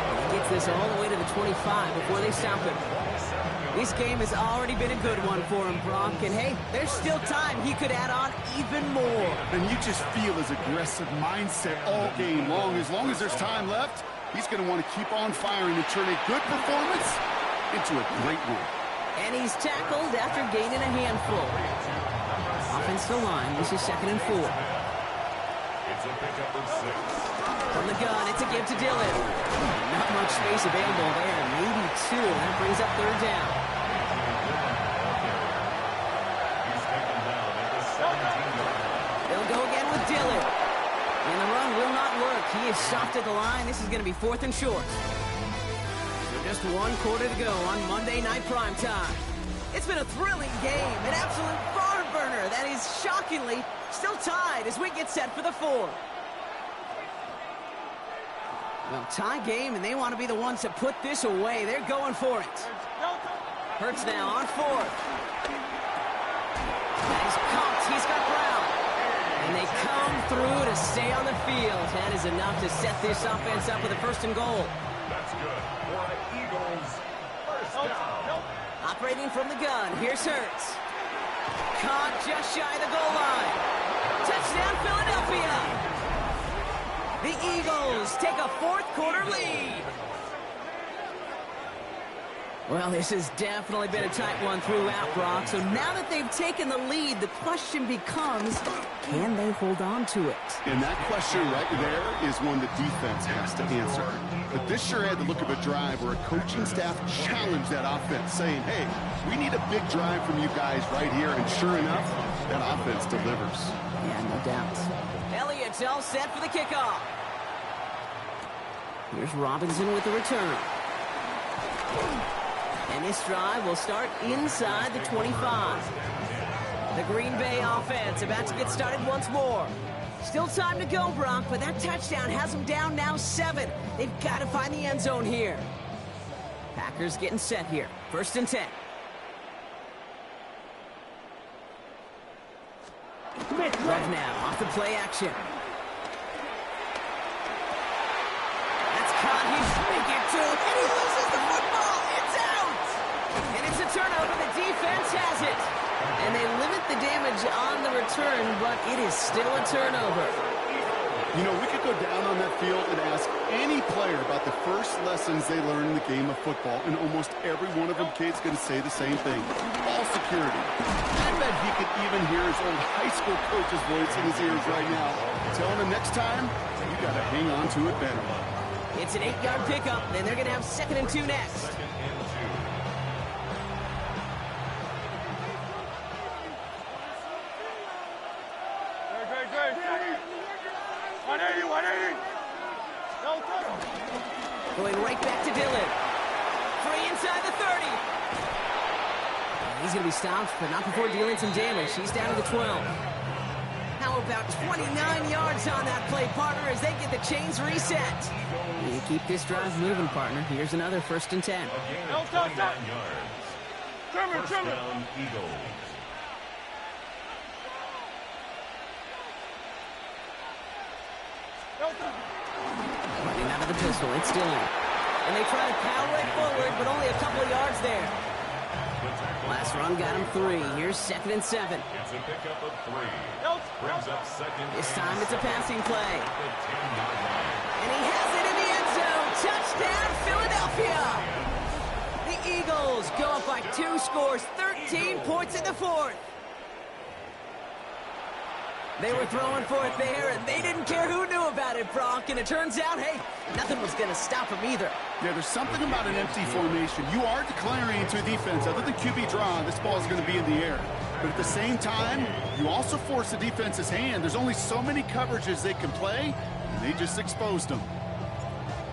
And he gets this all the way to the 25 before they stop him. This game has already been a good one for him, Brock. And, hey, there's still time. He could add on even more. And you just feel his aggressive mindset all game long. As long as there's time left, he's going to want to keep on firing and turn a good performance into a great one. And he's tackled after gaining a handful. Offensive line. This is 2nd and 4. It's a pickup of 6. From the gun, it's a give to Dillon. Not much space available there. Maybe 2. That brings up third down. They'll go again with Dillon. And the run will not work. He is stopped at the line. This is going to be 4th and short. So just 1 quarter to go on Monday Night Primetime. It's been a thrilling game, an absolute barn burner that is shockingly still tied as we get set for the 4th. Well, tie game, and they want to be the ones to put this away. They're going for it. Hurts now on 4th. He's caught. He's got Brown. And they come through to stay on the field. That is enough to set this offense up with a 1st and goal. That's good for an Eagles first down. Operating from the gun. Here's Hurts. Caught just shy of the goal line. Touchdown, Philadelphia. The Eagles take a 4th quarter lead. Well, this has definitely been a tight one throughout, Brock. So now that they've taken the lead, the question becomes, can they hold on to it? And that question right there is one the defense has to answer. But this sure had the look of a drive where a coaching staff challenged that offense, saying, hey, we need a big drive from you guys right here. And sure enough, that offense delivers. Yeah, no doubt. Elliott's all set for the kickoff. Here's Robinson with the return. And this drive will start inside the 25. The Green Bay offense about to get started once more. Still time to go, Brock, but that touchdown has them down now 7. They've got to find the end zone here. Packers getting set here. 1st and 10. Rev now off the play action. That's caught. He's speaking to him, and he loses the football. It's out. And it's a turnover. The defense has it. And they limit the damage on the return, but it is still a turnover. You know, we could go down on that field and ask any player about the first lessons they learned in the game of football, and almost every one of them, Kate's going to say the same thing. Ball security. I bet he could even hear his old high school coach's voice in his ears right now, telling him next time, you got to hang on to it better. It's an 8-yard pickup, and they're going to have 2nd and 2 next. Going right back to Dillon. Free inside the 30. He's going to be stopped, but not before dealing some damage. He's down to the 12. How about 29 yards on that play, partner, as they get the chains reset? You keep this drive moving, partner. Here's another 1st and 10. Again, 29 yards. First down, Eagles. Running out of the pistol, it's Dillon. And they try to power it forward, but only a couple of yards there. The tackle Last run got him 3. Here's 2nd and 7. It's a pickup of 3. Brings up 2nd. This time it's a passing play. The 10-yard line. And he has it in the end zone. Touchdown, Philadelphia. The Eagles go up by 2 scores, 13 points in the 4th. They were throwing for it there, and they didn't care who knew about it, Brock. And it turns out, hey, nothing was going to stop them either. Yeah, there's something about an empty formation. You are declaring to a defense, other than QB draw, this ball is going to be in the air. But at the same time, you also force the defense's hand. There's only so many coverages they can play, and they just exposed them.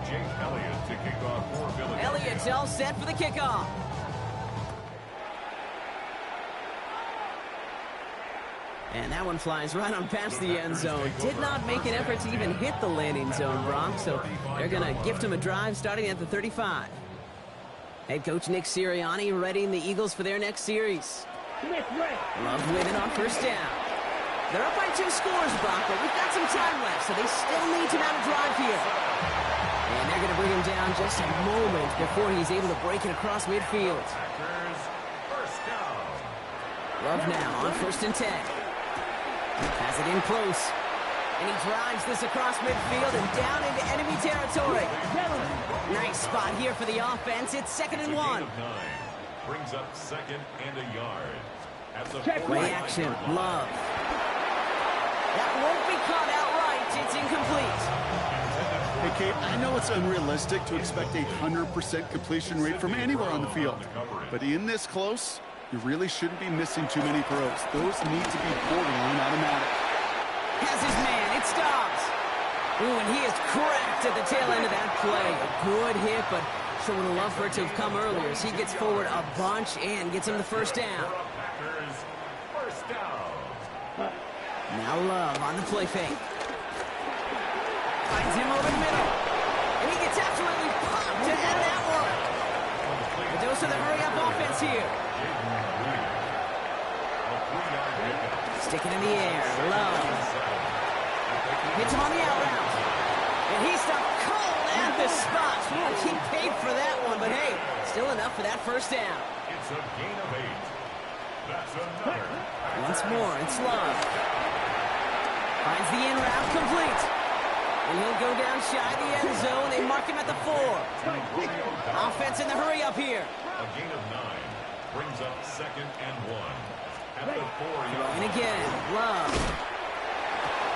Jake Elliott to kick off for Philadelphia. Elliott's all set for the kickoff. And that one flies right on past the end zone. Did not make an effort to even hit the landing zone, Brock. So they're going to gift him a drive starting at the 35. Head coach Nick Sirianni readying the Eagles for their next series. Love winning on 1st down. They're up by 2 scores, Brock, but we've got some time left, so they still need to mount a drive here. And they're going to bring him down just a moment before he's able to break it across midfield. First down. Love now on 1st and 10. Has it in close. And he drives this across midfield and down into enemy territory. Nice spot here for the offense. It's 2nd and 1. Brings up 2nd and a yard. At the Play action. Love. That won't be caught outright. It's incomplete. Hey, Kate, I know it's unrealistic to expect a 100% completion rate from anywhere on the field. But in this close, you really shouldn't be missing too many throws. Those need to be borderline automatic. Has his man. It stops. Ooh, and he is cracked at the tail end of that play. A good hit, but sure would have loved for it to have come earlier as he gets forward a bunch and gets him the 1st down. First down. Now Love on the play fake. Finds him over the middle. And he gets absolutely popped to end that one. The dose of the hurry-up offense here. Stick it in the air. Love. Hits him on the out route. And he stopped cold at the spot. Ooh, he paid for that one, but hey, still enough for that 1st down. It's a gain of 8. That's another. Once more, it's Love. Finds the in route complete. And he'll go down shy of the end zone. They mark him at the 4. Offense in the hurry up here. A gain of 9. Brings up 2nd and 1. At the 4-yard. And again, Love.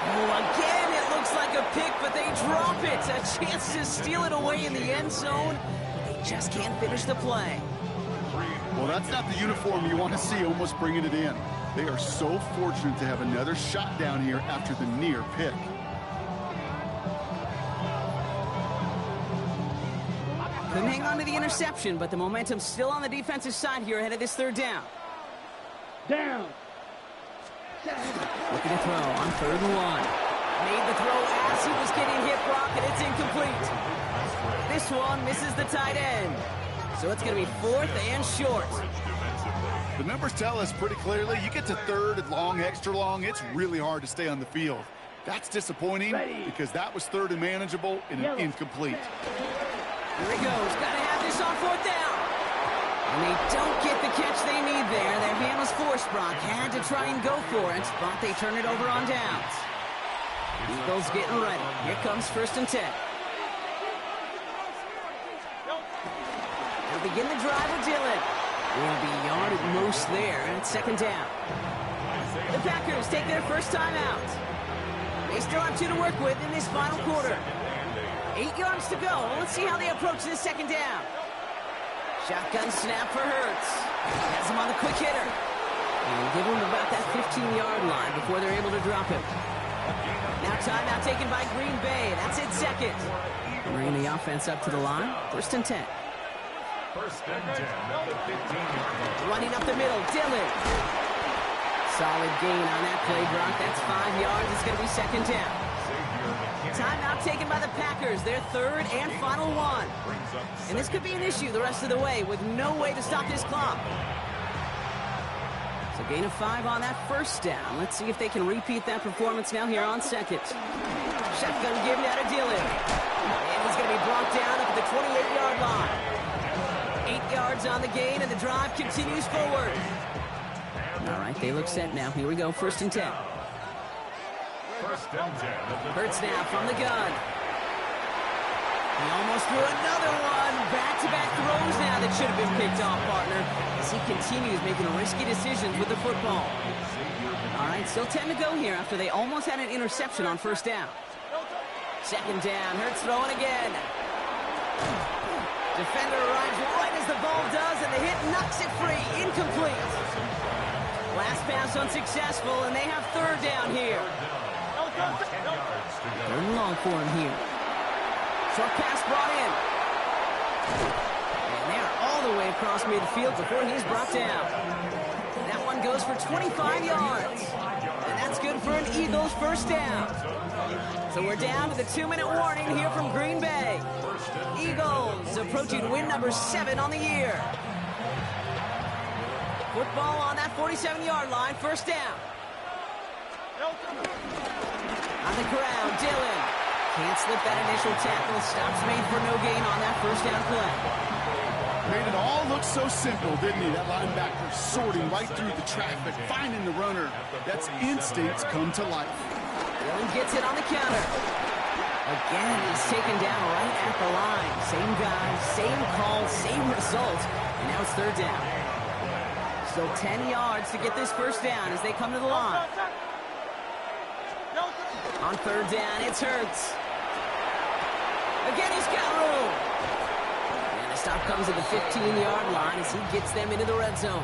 Oh, again, it looks like a pick, but they drop it. A chance to steal it away in the end zone. They just can't finish the play. Well, that's not the uniform you want to see almost bringing it in. They are so fortunate to have another shot down here after the near pick. Couldn't hang on to the interception, but the momentum's still on the defensive side here ahead of this 3rd down. Down. Looking to throw on 3rd and 1. Made the throw as he was getting hit, Brock, and it's incomplete. This one misses the tight end. So it's going to be 4th and short. The numbers tell us pretty clearly, you get to 3rd and long, extra long, it's really hard to stay on the field. That's disappointing because that was 3rd and manageable and an incomplete. Here he goes. Got to have this on 4th down. And they don't get the catch they need there. Their man was forced, Brock. Had to try and go for it, but they turn it over on downs. Eagles getting ready. Here comes 1st and 10. They'll begin the drive with Dillon. Will be yard at most there, and it's 2nd down. The Packers take their first time out. They still have 2 to work with in this final quarter. 8 yards to go. Let's see how they approach this 2nd down. Shotgun snap for Hurts. Has him on the quick hitter. And give him about that 15-yard line before they're able to drop him. Now timeout taken by Green Bay. That's it 2nd. Bringing the offense up to the line. 1st and 10. 1st and 10 at the 15-yard line. Running up the middle, Dillon. Solid gain on that play, Brock. That's 5 yards. It's going to be 2nd down. Timeout taken by the Packers, their 3rd and final one. And this could be an issue the rest of the way with no way to stop this clock. So gain of 5 on that 1st down. Let's see if they can repeat that performance now here on 2nd. Shotgun given out of Dillon. And he's going to be brought down up at the 28-yard line. 8 yards yards on the gain, and the drive continues forward. All right, they look set now. Here we go, 1st and 10. First and 10. Hurts now from the gun. He almost threw another one. Back-to-back throws now that should have been picked off, partner, as he continues making risky decisions with the football. All right, still 10 to go here after they almost had an interception on 1st down. 2nd down, Hurts throwing again. Defender arrives right as the ball does, and the hit knocks it free. Incomplete. Last pass unsuccessful, and they have 3rd down here. 3rd and long for him here. Short pass brought in. And they're all the way across midfield before he's brought down. That one goes for 25 yards. And that's good for an Eagles 1st down. So we're down to the 2-minute warning here from Green Bay. Eagles approaching win number 7 on the year. Football on that 47-yard line, 1st down. On the ground, Dillon. Can't slip that initial tackle. Stops made for no gain on that 1st down play. Made it all look so simple, didn't he? That linebacker sorting right through the traffic, finding the runner. That's instincts come to life. Dillon gets it on the counter. Again, he's taken down right at the line. Same guy, same call, same result. And now it's 3rd down. Still 10 yards to get this 1st down as they come to the line. On 3rd down, it's Hurts. Again, he's got room. And the stop comes at the 15-yard line as he gets them into the red zone.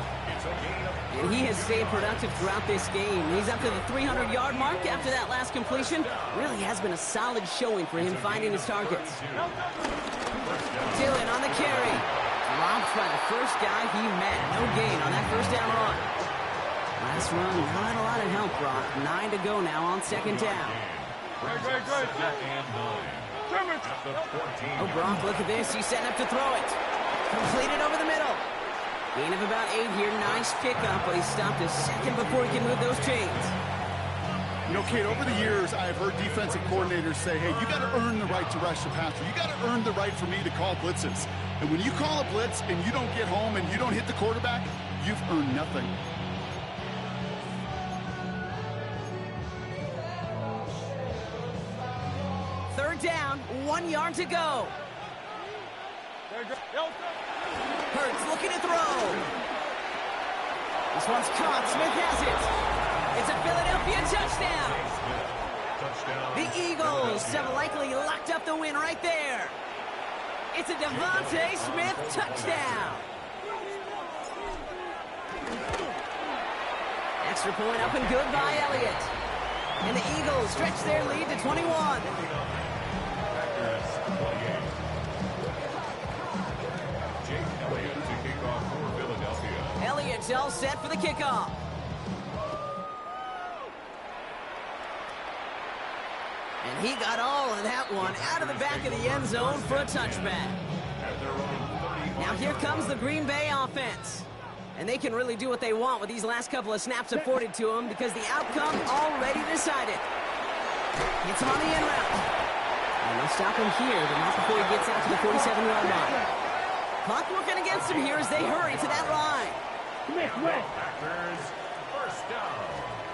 And he has stayed productive throughout this game. He's up to the 300-yard mark after that last completion. Really has been a solid showing for him finding his targets. Dillon on the carry. Dropped by the first guy he met. No gain on that 1st down run. Last run, not a lot of help, Brock. 9 to go now on 2nd down. Oh, Brock, look at this. He's setting up to throw it. Completed over the middle. Gain of about 8 here. Nice pickup, but he stopped a second before he can move those chains. You know, Kate, over the years, I've heard defensive coordinators say, hey, you got to earn the right to rush the passer. You got to earn the right for me to call blitzes. And when you call a blitz and you don't get home and you don't hit the quarterback, you've earned nothing. Down, 1 yard to go. Hurts looking to throw. This one's caught. Smith has it. It's a Philadelphia touchdown. The Eagles have likely locked up the win right there. It's a Devontae Smith touchdown. Extra point up and good by Elliott. And the Eagles stretch their lead to 21. Elliott's all set for the kickoff. And he got all of that one out of the back of the end zone for a touchback. Now here comes the Green Bay offense. And they can really do what they want with these last couple of snaps afforded to them because the outcome already decided. Gets him on the in route. And they'll stop him here, but not before he gets out to the 47-yard line. Clock working against him here as they hurry to that line. First down.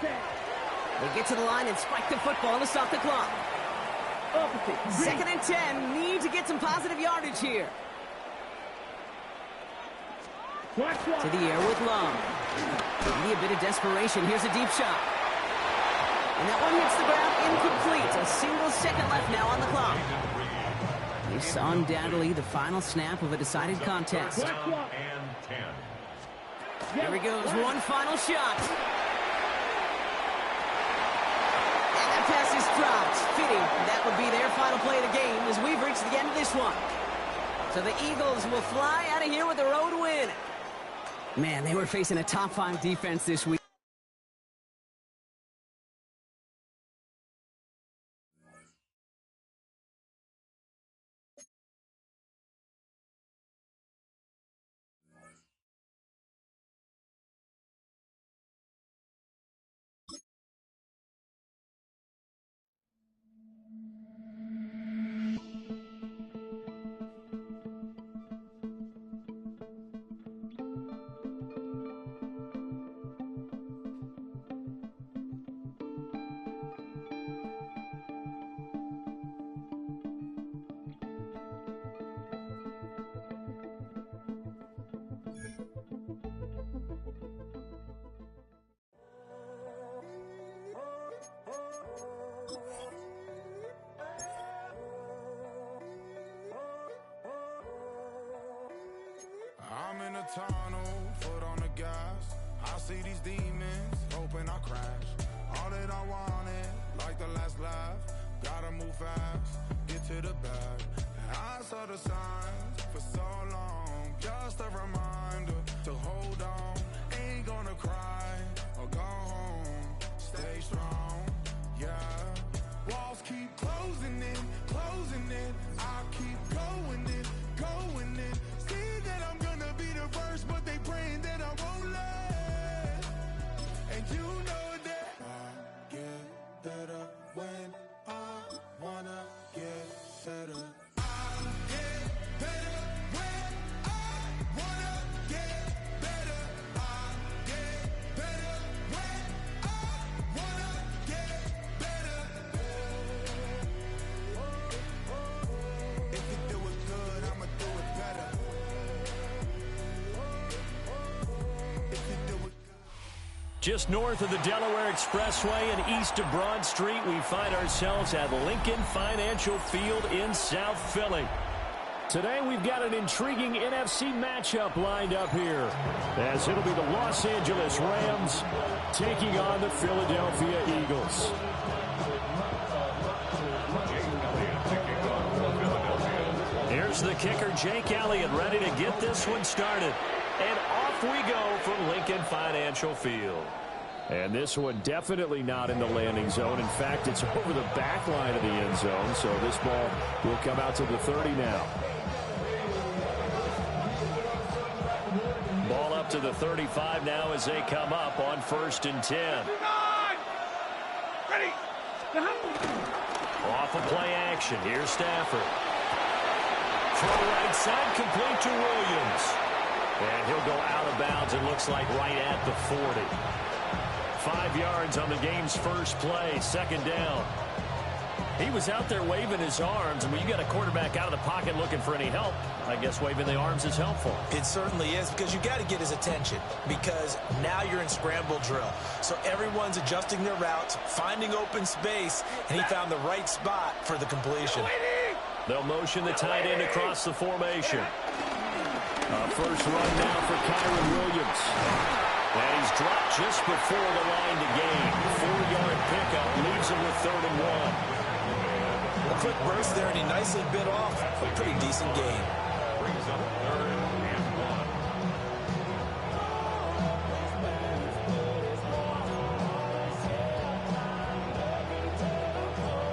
They get to the line and spike the football to stop the clock. 2nd and 10. Need to get some positive yardage here. To the air with Love. Maybe a bit of desperation. Here's a deep shot. And that one hits the ground incomplete. A single second left now on the clock. This undoubtedly the final snap of a decided contest. Here he goes. One final shot. And that pass is dropped. Fitting. That would be their final play of the game as we've reached the end of this one. So the Eagles will fly out of here with a road win. Man, they were facing a top 5 defense this week. tunnel, foot on the gas. I see these demons, hoping I crash. All that I wanted, like the last laugh. Gotta move fast, get to the bag. And I saw the signs for so long. Just a reminder to hold on. Ain't gonna cry or go home. Stay strong, yeah. Walls keep closing in, closing in. I keep going in, going in. See that I'm gonna be the first, but they praying that I won't let. And you know that I get better when I wanna get better. I get better when I wanna get better. I get better when I wanna get better. If you do it good, I'ma do it better. If you do it. Just north of the Delaware Expressway and east of Broad Street, we find ourselves at Lincoln Financial Field in South Philly. Today we've got an intriguing NFC matchup lined up here, as it'll be the Los Angeles Rams taking on the Philadelphia Eagles. Here's the kicker, Jake Elliott, ready to get this one started. And off we go from Lincoln Financial Field. And this one definitely not in the landing zone. In fact, it's over the back line of the end zone. So this ball will come out to the 30 now. Ball up to the 35 now as they come up on 1st and 10. Ready. Off of play action. Here's Stafford. Throw right side, complete to Williams. And he'll go out of bounds, it looks like right at the 40. 5 yards on the game's first play, 2nd down. He was out there waving his arms, and when you got a quarterback out of the pocket looking for any help, I guess waving the arms is helpful. It certainly is, because you got to get his attention, because now you're in scramble drill. So everyone's adjusting their routes, finding open space, and he found the right spot for the completion. They'll motion the tight end across the formation. First run now for Kyron Williams. And he's dropped just before the line to gain. 4-yard pickup leaves him with 3rd and 1. A quick burst there, and he nicely bit off a pretty decent gain. Brings up 3rd and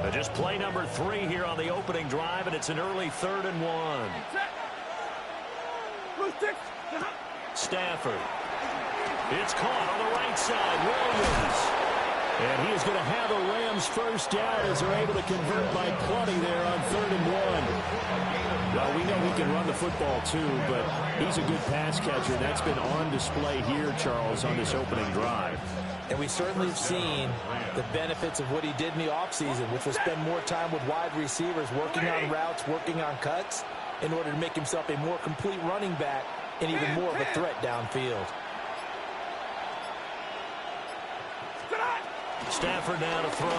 1. Just play number 3 here on the opening drive, and it's an early 3rd and 1. Stafford. It's caught on the right side. Williams. And he is going to have a Rams first down as they're able to convert by plenty there on 3rd and 1. Well, we know he can run the football too, but he's a good pass catcher. That's been on display here, Charles, on this opening drive. And we certainly have seen the benefits of what he did in the offseason, which was spend more time with wide receivers, working on routes, working on cuts, in order to make himself a more complete running back and even more of a threat downfield. Stafford now to throw.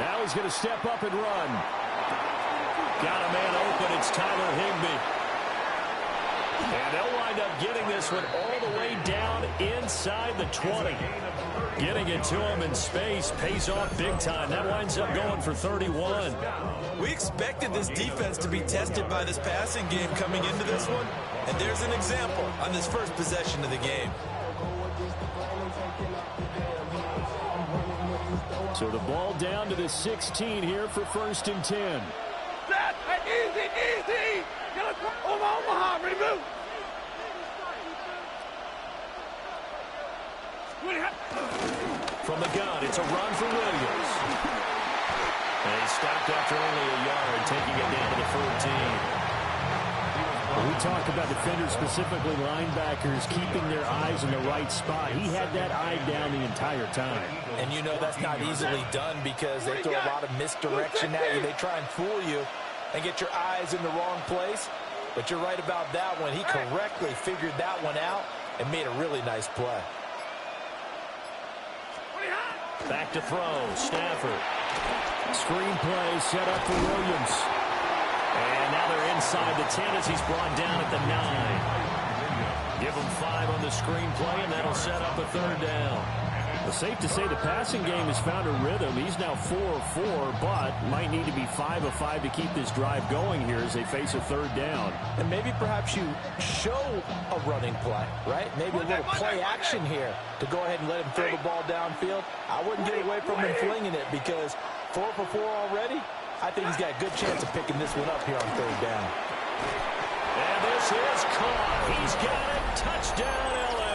Now he's going to step up and run. Got a man open. It's Tyler Higbee. And they'll wind up getting this one all the way down inside the 20. Getting it to him in space pays off big time. That winds up going for 31. We expected this defense to be tested by this passing game coming into this one. And there's an example on this first possession of the game. So the ball down to the 16 here for 1st and 10. Easy, easy. Omaha, ready to move. From the gun, it's a run for Williams. And he stopped after only a yard, taking it down to the 14. We talk about defenders, specifically linebackers, keeping their eyes in the right spot. He had that eye down the entire time. And you know that's not easily done because they throw a lot of misdirection at you. They try and fool you and get your eyes in the wrong place. But you're right about that one. He correctly figured that one out and made a really nice play. Back to throw, Stafford. Screen play set up for Williams. And now they're inside the 10 as he's brought down at the 9. Give him 5 on the screenplay, and that'll set up a 3rd down. It's safe to say the passing game has found a rhythm. He's now 4 of 4, but might need to be 5 of 5 to keep this drive going here as they face a 3rd down. And maybe perhaps you show a running play, right? Maybe a little play action here to go ahead and let him throw the ball downfield. I wouldn't get away from him flinging it because 4 for 4 already. I think he's got a good chance of picking this one up here on 3rd down. And this is caught. He's got it. Touchdown, L.A.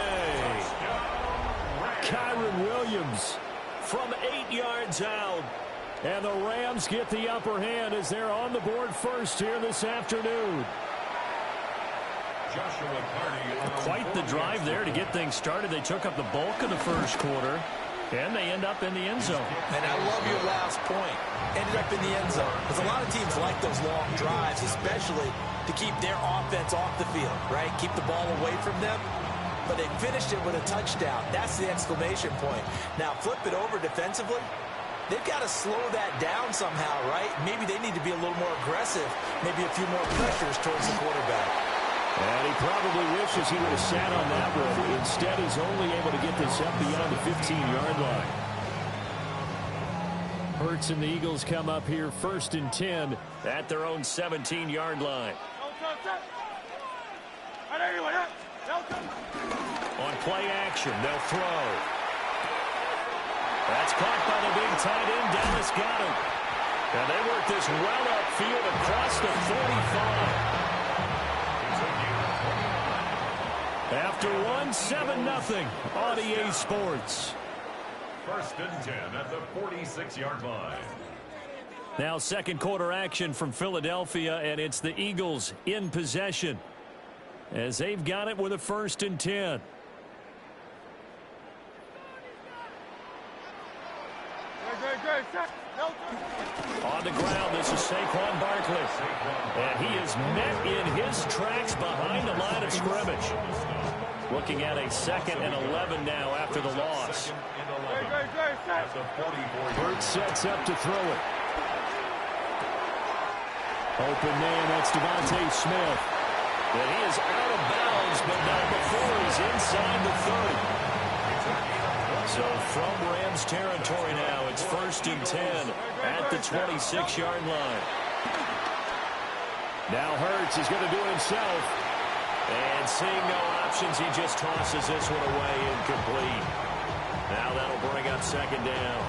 Kyron Williams from 8 yards out. And the Rams get the upper hand as they're on the board first here this afternoon. Quite the drive there to get things started. They took up the bulk of the first quarter, and they end up in the end zone. And I love your last point. Ended up in the end zone. Because a lot of teams like those long drives, especially to keep their offense off the field, right? Keep the ball away from them. But they finished it with a touchdown. That's the exclamation point. Now, flip it over defensively. They've got to slow that down somehow, right? Maybe they need to be a little more aggressive. Maybe a few more pressures towards the quarterback. And he probably wishes he would have sat on that one. Instead, he's only able to get this up beyond the 15-yard line. Hurts and the Eagles come up here 1st and 10 at their own 17-yard line. On play action, they'll throw. That's caught by the big tight end. Dallas got him. And they work this well upfield across the 45. After one, 7-0 on EA Sports. 1st and 10 at the 46-yard line. Now 2nd quarter action from Philadelphia, and it's the Eagles in possession as they've got it with a 1st and 10. On the ground, this is Saquon Barkley. And he is met in his tracks behind the line of scrimmage. Looking at a 2nd and 11 now after the loss. Hurts sets up to throw it. Open man, that's Devontae Smith. And he is out of bounds, but not before he's inside the 30. So from Rams territory now, it's 1st and 10 at the 26-yard line. Now Hurts is going to do it himself. And seeing no options, he just tosses this one away incomplete. Now that'll bring up 2nd down.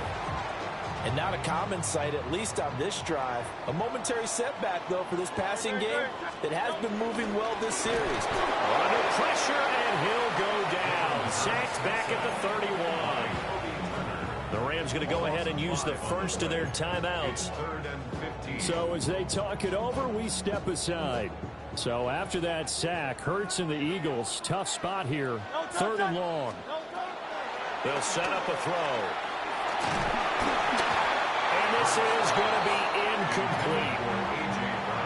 And not a common sight, at least on this drive. A momentary setback, though, for this passing game that has been moving well this series. Under pressure, and he'll go down. Sacked back at the 31. The Rams going to go ahead and use the first of their timeouts. So as they talk it over, we step aside. So after that sack, Hurts and the Eagles, tough spot here. 3rd and long. They'll set up a throw. And this is going to be incomplete.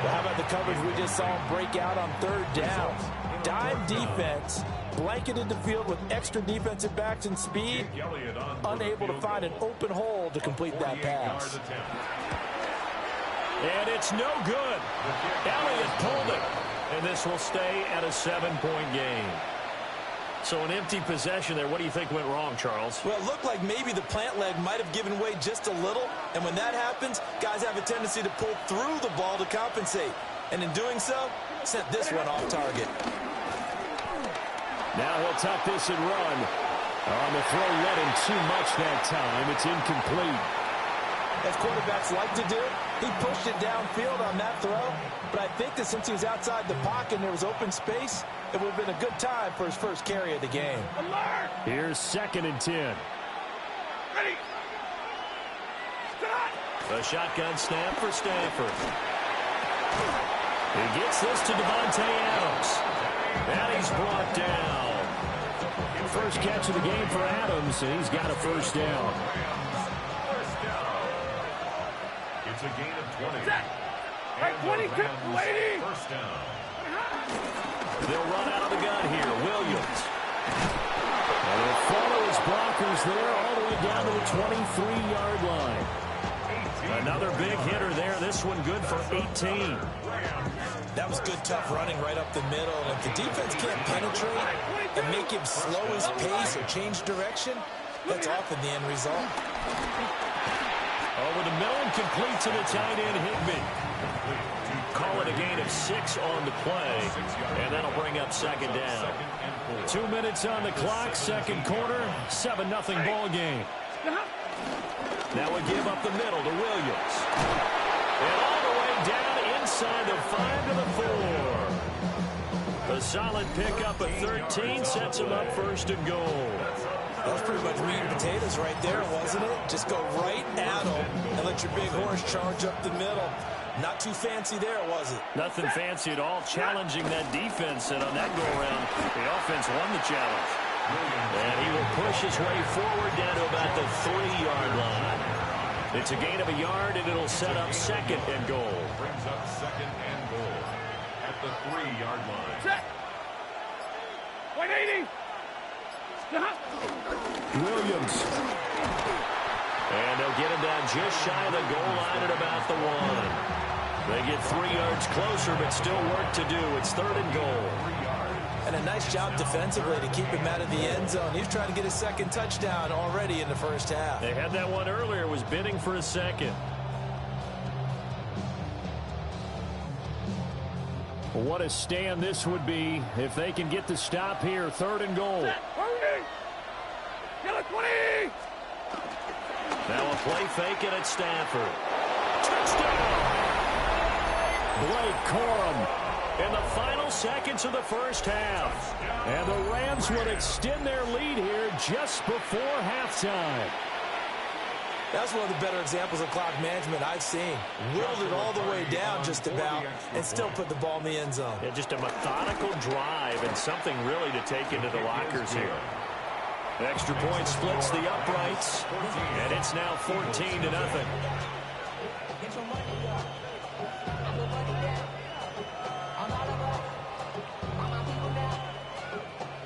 Well, how about the coverage we just saw him break out on 3rd down? Dime defense, blanketed the field with extra defensive backs and speed, unable to find an open hole to complete that pass. And it's no good. Elliott pulled it. And this will stay at a 7-point game. So an empty possession there. What do you think went wrong, Charles? Well, it looked like maybe the plant leg might have given way just a little. And when that happens, guys have a tendency to pull through the ball to compensate. And in doing so, sent this one off target. Now he'll tuck this and run. On the throw, let him too much that time. It's incomplete. As quarterbacks like to do, he pushed it downfield on that throw. But I think that since he was outside the pocket and there was open space, it would have been a good time for his first carry of the game. Here's 2nd and 10. Ready. A shotgun snap for Stafford. He gets this to Devontae Adams. And he's brought down. First catch of the game for Adams, and he's got a 1st down. It's a gain of 20. Right, 22, lady. 1st down. They'll run out of the gun here. Williams. And he'll follow his blockers there all the way down to the 23-yard line. Another big hitter there. This one good for 18. That was good, tough running right up the middle. And if the defense can't penetrate and make him slow his pace or change direction, that's often the end result. Over the middle and complete to the tight end, Higbee. Call it a gain of 6 on the play, and that'll bring up second down. 2 minutes on the clock, second quarter, 7-0 ball game. Now we give up the middle to Williams. And all the way down inside the 5 to the 4. A solid pickup of 13 sets him up first and goal. That was pretty much meat and potatoes right there, wasn't it? Just go right at him and let your big horse charge up the middle. Not too fancy there, was it? Nothing fancy at all, challenging that defense, and on that go-around, the offense won the challenge. And he will push his way forward down to about the 3-yard line. It's a gain of a yard, and it'll set up second and goal. Brings up second and goal at the 3-yard line. Set. 180. Williams. And they'll get him down just shy of the goal line at about the 1. They get 3 yards closer, but still work to do. It's third and goal. And a nice job defensively to keep him out of the end zone. He was trying to get his second touchdown already in the first half. They had that one earlier, was bidding for a second. What a stand this would be if they can get the stop here. Third and goal. Now a play fake it at Stanford. Touchdown! Blake Corum in the final seconds of the first half. And the Rams would extend their lead here just before halftime. That's one of the better examples of clock management I've seen. Whittled it all the way down just about and still put the ball in the end zone. Yeah, just a methodical drive and something really to take into the lockers here. Extra point splits the uprights, and it's now 14-0.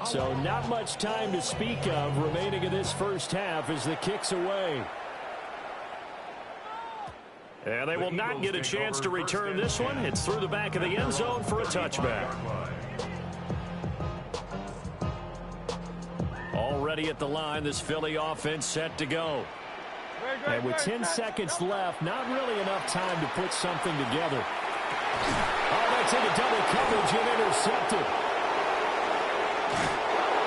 So not much time to speak of remaining in this first half as the kick's away. And they will not get a chance to return this one. It's through the back of the end zone for a touchback. Already at the line, this Philly offense set to go. And with 10 seconds left, not really enough time to put something together. Oh, that's into double coverage and intercepted.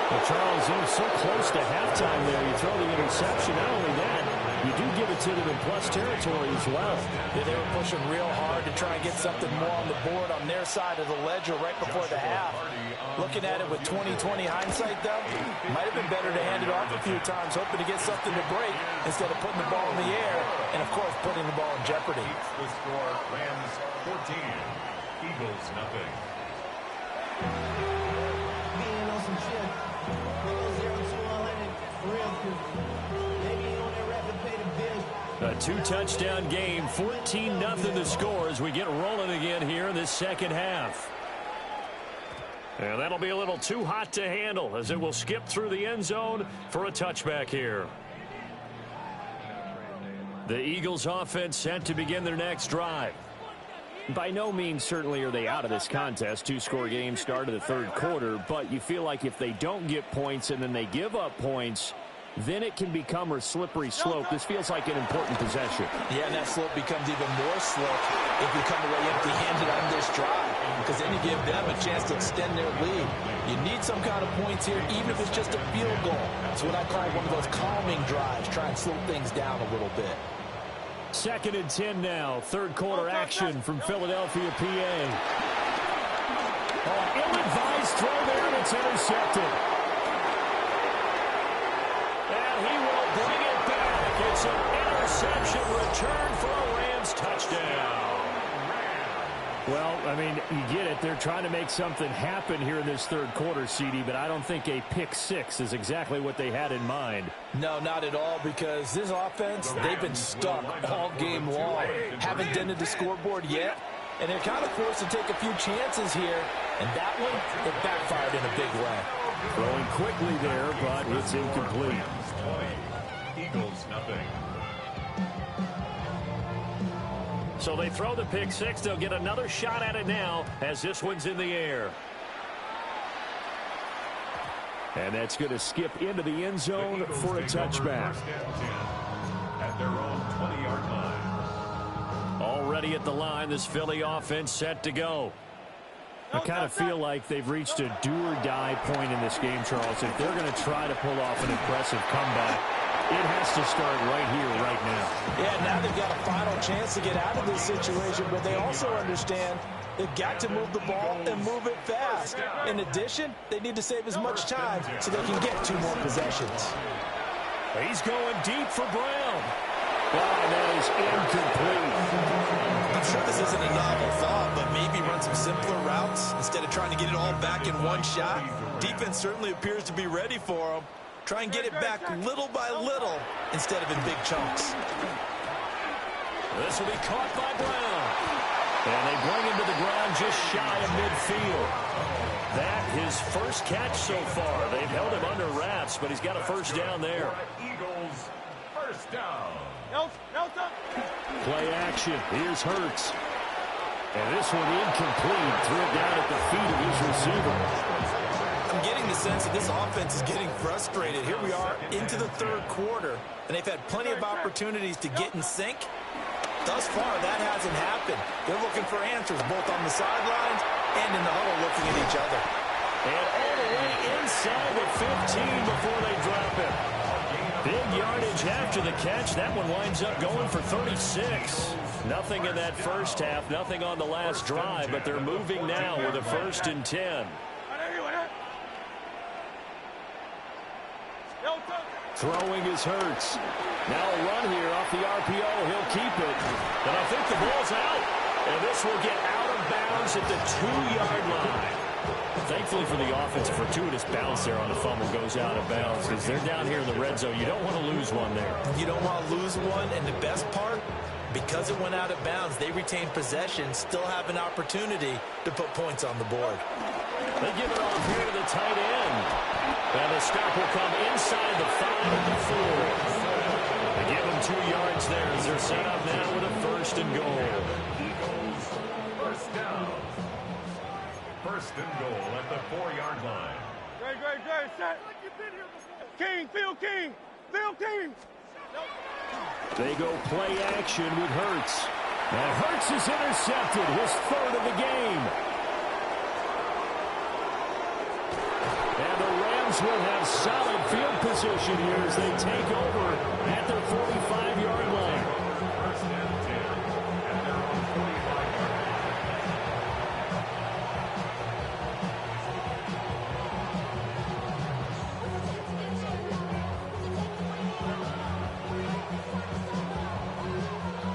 Well, Charles, it was so close to halftime there. You throw the interception. Not only that, you do give it to them in plus territory as well. Yeah, they were pushing real hard to try and get something more on the board on their side of the ledger right before the half. Looking at it with 20/20 hindsight, though, might have been better to hand it off a few times, hoping to get something to break instead of putting the ball in the air and, of course, putting the ball in jeopardy. The score, Rams 14, Eagles nothing. Being on some shit. 0-2-100. A 2-touchdown game, 14-0 the score as we get rolling again here in this second half. And that'll be a little too hot to handle as it will skip through the end zone for a touchback here. The Eagles offense set to begin their next drive. By no means certainly are they out of this contest. 2-score game start of the third quarter, but you feel like if they don't get points and then they give up points, then it can become a slippery slope. This feels like an important possession. Yeah, and that slope becomes even more slick if you come away empty-handed on this drive, because then you give them a chance to extend their lead. You need some kind of points here, even if it's just a field goal. It's what I call one of those calming drives, try and slow things down a little bit. 2nd and 10 now. Third quarter action from Philadelphia, PA. Oh, ill-advised throw there, and it's intercepted. And he will bring it back. It's an interception return for a Rams touchdown. Well, I mean, you get it. They're trying to make something happen here in this third quarter, CD, but I don't think a pick six is exactly what they had in mind. No, not at all, because this offense, they've been stuck all game long. Haven't dented the scoreboard yet, and they're kind of forced to take a few chances here, and that one, it backfired in a big way. Throwing quickly there, but it's incomplete. Eagles nothing. So they throw the pick six. They'll get another shot at it now as this one's in the air. And that's going to skip into the end zone for a touchback. At their own 20-yard line. Already at the line, this Philly offense set to go. I kind of feel like they've reached a do-or-die point in this game, Charles. If they're going to try to pull off an impressive comeback, it has to start right here, right now. Yeah, now they've got a final chance to get out of this situation, but they also understand they've got to move the ball and move it fast. In addition, they need to save as much time so they can get 2 more possessions. He's going deep for Brown. And that is incomplete. I'm sure this isn't a novel thought, but maybe run some simpler routes instead of trying to get it all back in one shot. Defense certainly appears to be ready for him. Try and get it back little by little instead of in big chunks. This will be caught by Brown. And they bring him to the ground just shy of midfield. That his first catch so far. They've held him under wraps, but he's got a first down there. Eagles, first down. Play action. Here's Hurts. And this one incomplete. Threw it down at the feet of his receiver. I'm getting the sense that this offense is getting frustrated. Here we are into the 3rd quarter, and they've had plenty of opportunities to get in sync. Thus far, that hasn't happened. They're looking for answers both on the sidelines and in the huddle looking at each other. And all the way inside the 15 before they drop him. Big yardage after the catch. That one winds up going for 36. Nothing in that first half, nothing on the last drive, but they're moving now with a 1st and 10. Throwing is Hurts. Now a run here off the RPO. He'll keep it. And I think the ball's out. And this will get out of bounds at the 2-yard line. Thankfully for the offense, a fortuitous bounce there on the fumble goes out of bounds because they're down here in the red zone. You don't want to lose one there. You don't want to lose one, and the best part, because it went out of bounds, they retain possession, still have an opportunity to put points on the board. They give it off here to the tight end. And the stop will come inside the 5 at the 4. They give them 2 yards there as they're set up now with a 1st and goal. Eagles, first down. 1st and goal at the 4-yard line. Great, set. King, Phil King. They go play action with Hurts. And Hurts is intercepted, his 3rd of the game. And the Rams will have solid field position here as they take over at their 45-yard line. 1st and 10 at their own 45-yard line.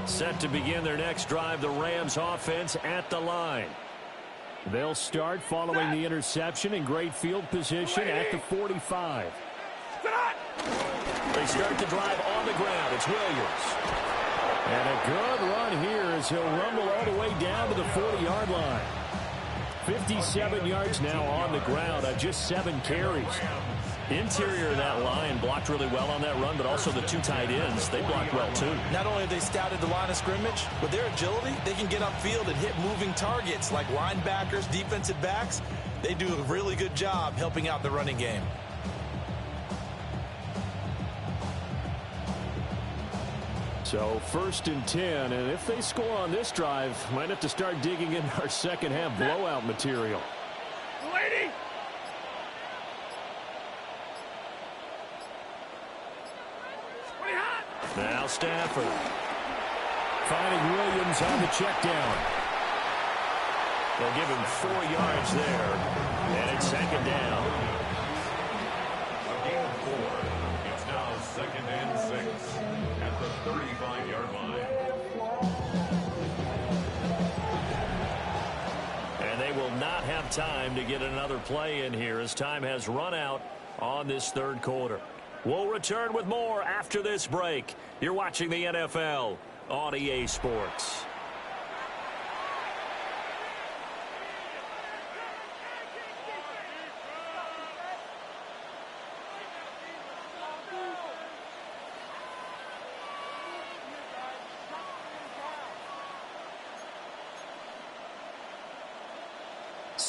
Set to begin their next drive, the Rams offense at the line. They'll start following the interception in great field position at the 45. They start the drive on the ground. It's Williams. And a good run here as he'll rumble all the way down to the 40-yard line. 57 yards now on the ground on just 7 carries. Interior of that line blocked really well on that run, but also the 2 tight ends, they blocked well too. Not only have they scouted the line of scrimmage, with their agility, they can get upfield and hit moving targets like linebackers, defensive backs. They do a really good job helping out the running game. So 1st and 10, and if they score on this drive, might have to start digging in our second half blowout material. Lady! Now Stafford. Finding Williams on the check down. They'll give him 4 yards there. And it's 2nd down. A gain of 4. It's now 2nd and 6 at the 35-yard line. And they will not have time to get another play in here as time has run out on this 3rd quarter. We'll return with more after this break. You're watching the NFL on EA Sports.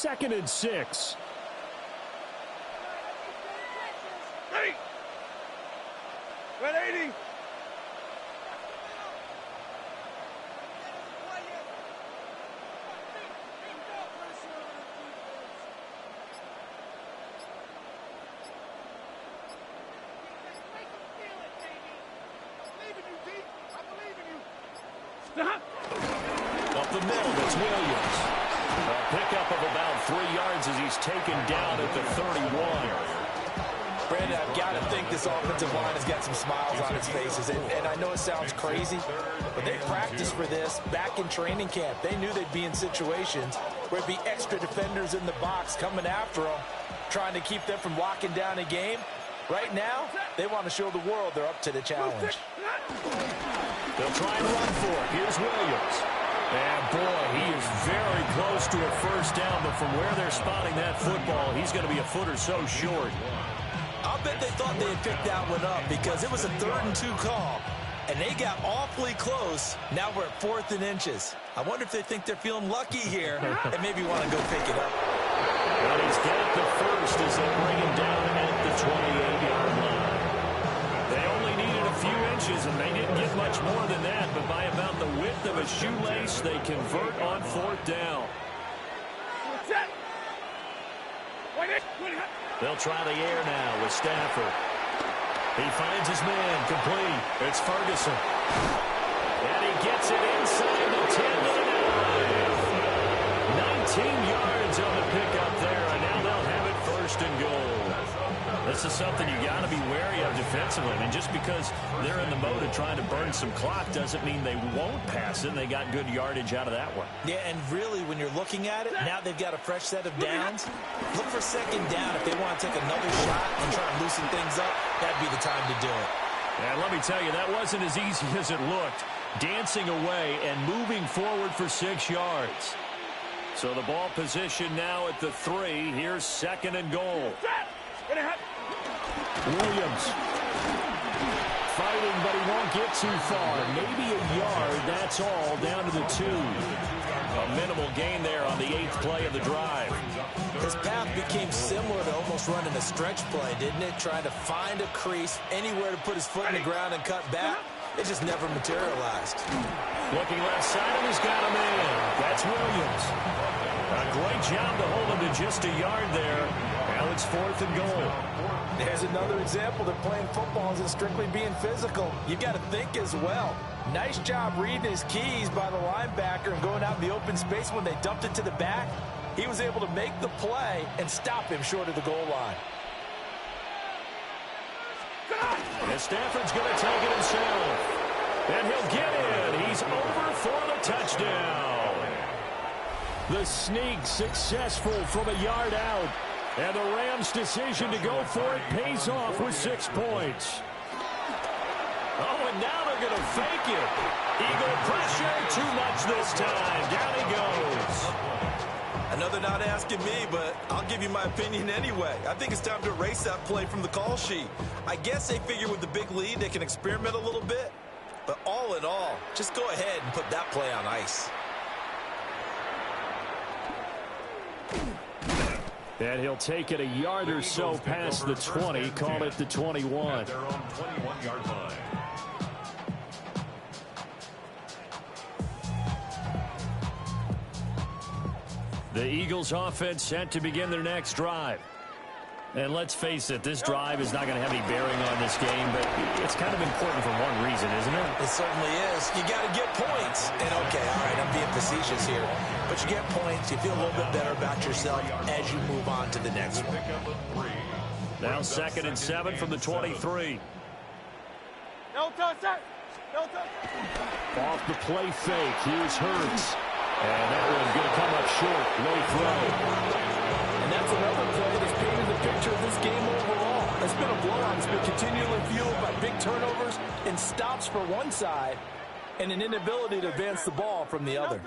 2nd and 6. Ready? 180. Up the middle, it's Williams. A pickup of about 3 yards as he's taken down at the 31. Brandon, I've got to think this offensive line has got some smiles on its faces. And I know it sounds crazy, but they practiced for this back in training camp. They knew they'd be in situations where it'd be extra defenders in the box coming after them, trying to keep them from locking down a game. Right now, they want to show the world they're up to the challenge. They'll try and run for it. Here's Williams. And, boy, he is very close to a first down, but from where they're spotting that football, he's going to be a foot or so short. I'll bet they thought they had picked that one up because it was a 3rd and 2 call, and they got awfully close. Now we're at 4th and inches. I wonder if they think they're feeling lucky here and maybe want to go pick it up. Well, he's got the first as they bring him down at the 28-yard line. They only needed a few inches, and they didn't get much more than that, but by about the width of a shoelace, they convert on 4th down. They'll try the air now with Stafford. He finds his man complete. It's Ferguson. And he gets it inside the 10 to the 9. 19 yards on the pickup there, and now they'll have it 1st and goal. This is something you got to be wary of defensively. I mean, just because they're in the mode of trying to burn some clock doesn't mean they won't pass it. They got good yardage out of that one. Yeah, and really, when you're looking at it, now they've got a fresh set of downs. Look for 2nd down. If they want to take another shot and try and loosen things up, that'd be the time to do it. And let me tell you, that wasn't as easy as it looked. Dancing away and moving forward for 6 yards. So the ball position now at the 3. Here's 2nd and goal. Williams fighting, but he won't get too far. Maybe a yard, that's all, down to the 2. A minimal gain there on the 8th play of the drive. His path became similar to almost running a stretch play, didn't it? Trying to find a crease, anywhere to put his foot in the ground and cut back. It just never materialized. Looking left side, and he's got him in. That's Williams. A great job to hold him to just a yard there. Now it's 4th and goal. There's another example that playing football isn't strictly being physical. You've got to think as well. Nice job reading his keys by the linebacker and going out in the open space when they dumped it to the back. He was able to make the play and stop him short of the goal line. And Stafford's going to take it himself. And he'll get in. He's over for the touchdown. The sneak successful from a yard out. And the Rams' decision to go for it pays off with 6 points. Oh, and now they're going to fake it. Eagle pressure, too much this time. Down he goes. I know they're not asking me, but I'll give you my opinion anyway. I think it's time to erase that play from the call sheet. I guess they figure with the big lead they can experiment a little bit. But all in all, just go ahead and put that play on ice. And he'll take it a yard or so past the 20, call it the 21. Their own 21-yard line. The Eagles offense set to begin their next drive. And let's face it, this drive is not going to have any bearing on this game, but it's kind of important for one reason, isn't it? It certainly is. You got to get points. And okay, all right, I'm being facetious here. But you get points, you feel a little bit better about yourself as you move on to the next one. Now 2nd and 7 from the 23. Off the play fake, here's Hurts. And that one's going to come up short, low throw. And that's another play that's painted the picture of this game overall. It's been a blowout. It's been continually fueled by big turnovers and stops for one side and an inability to advance the ball from the other.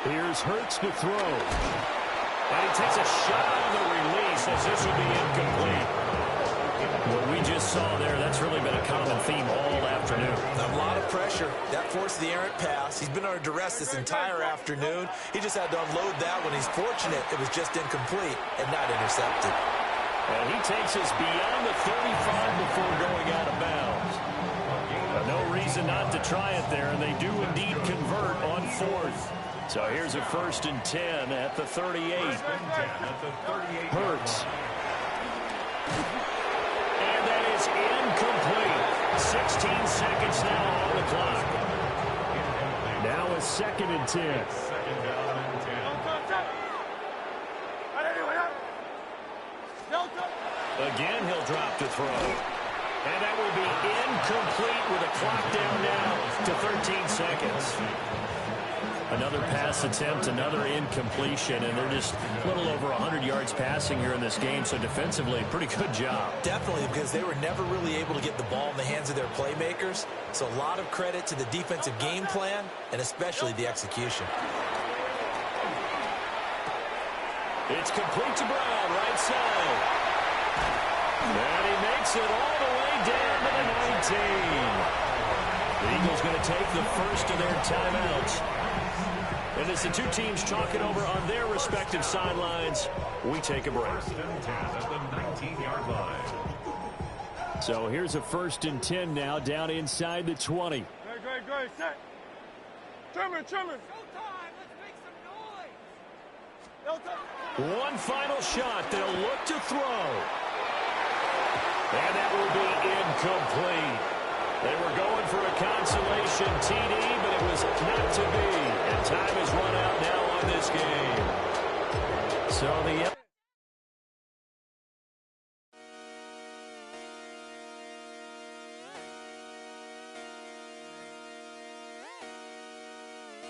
Here's Hurts to throw. And he takes a shot on the release as this will be incomplete. What we just saw there, that's really been a common theme all afternoon. A lot of pressure. That forced the errant pass. He's been under duress this entire afternoon. He just had to unload that one. He's fortunate it was just incomplete and not intercepted. And he takes us beyond the 35 before going out of bounds. No reason not to try it there, and they do indeed convert on fourth. So here's a 1st and 10 at the 38. Hurts. And that is incomplete. 16 seconds now on the clock. Now a 2nd and 10. Again, he'll drop to throw. And that will be incomplete with a clock down now to 13 seconds. Another pass attempt, another incompletion, and they're just a little over 100 yards passing here in this game, so defensively, pretty good job. Definitely, because they were never really able to get the ball in the hands of their playmakers, so a lot of credit to the defensive game plan, and especially the execution. It's complete to Brown, right side. And he makes it all the way down to the 19. The Eagles going to take the first of their timeouts. And as the two teams talk it over on their respective sidelines, we take a break. So here's a 1st and 10 now, down inside the 20. Great, set. Trimmer. Showtime, let's make some noise. One final shot. They'll look to throw. And that will be incomplete. They were going for a consolation TD, but it was not to be. And time is run out now on this game. So the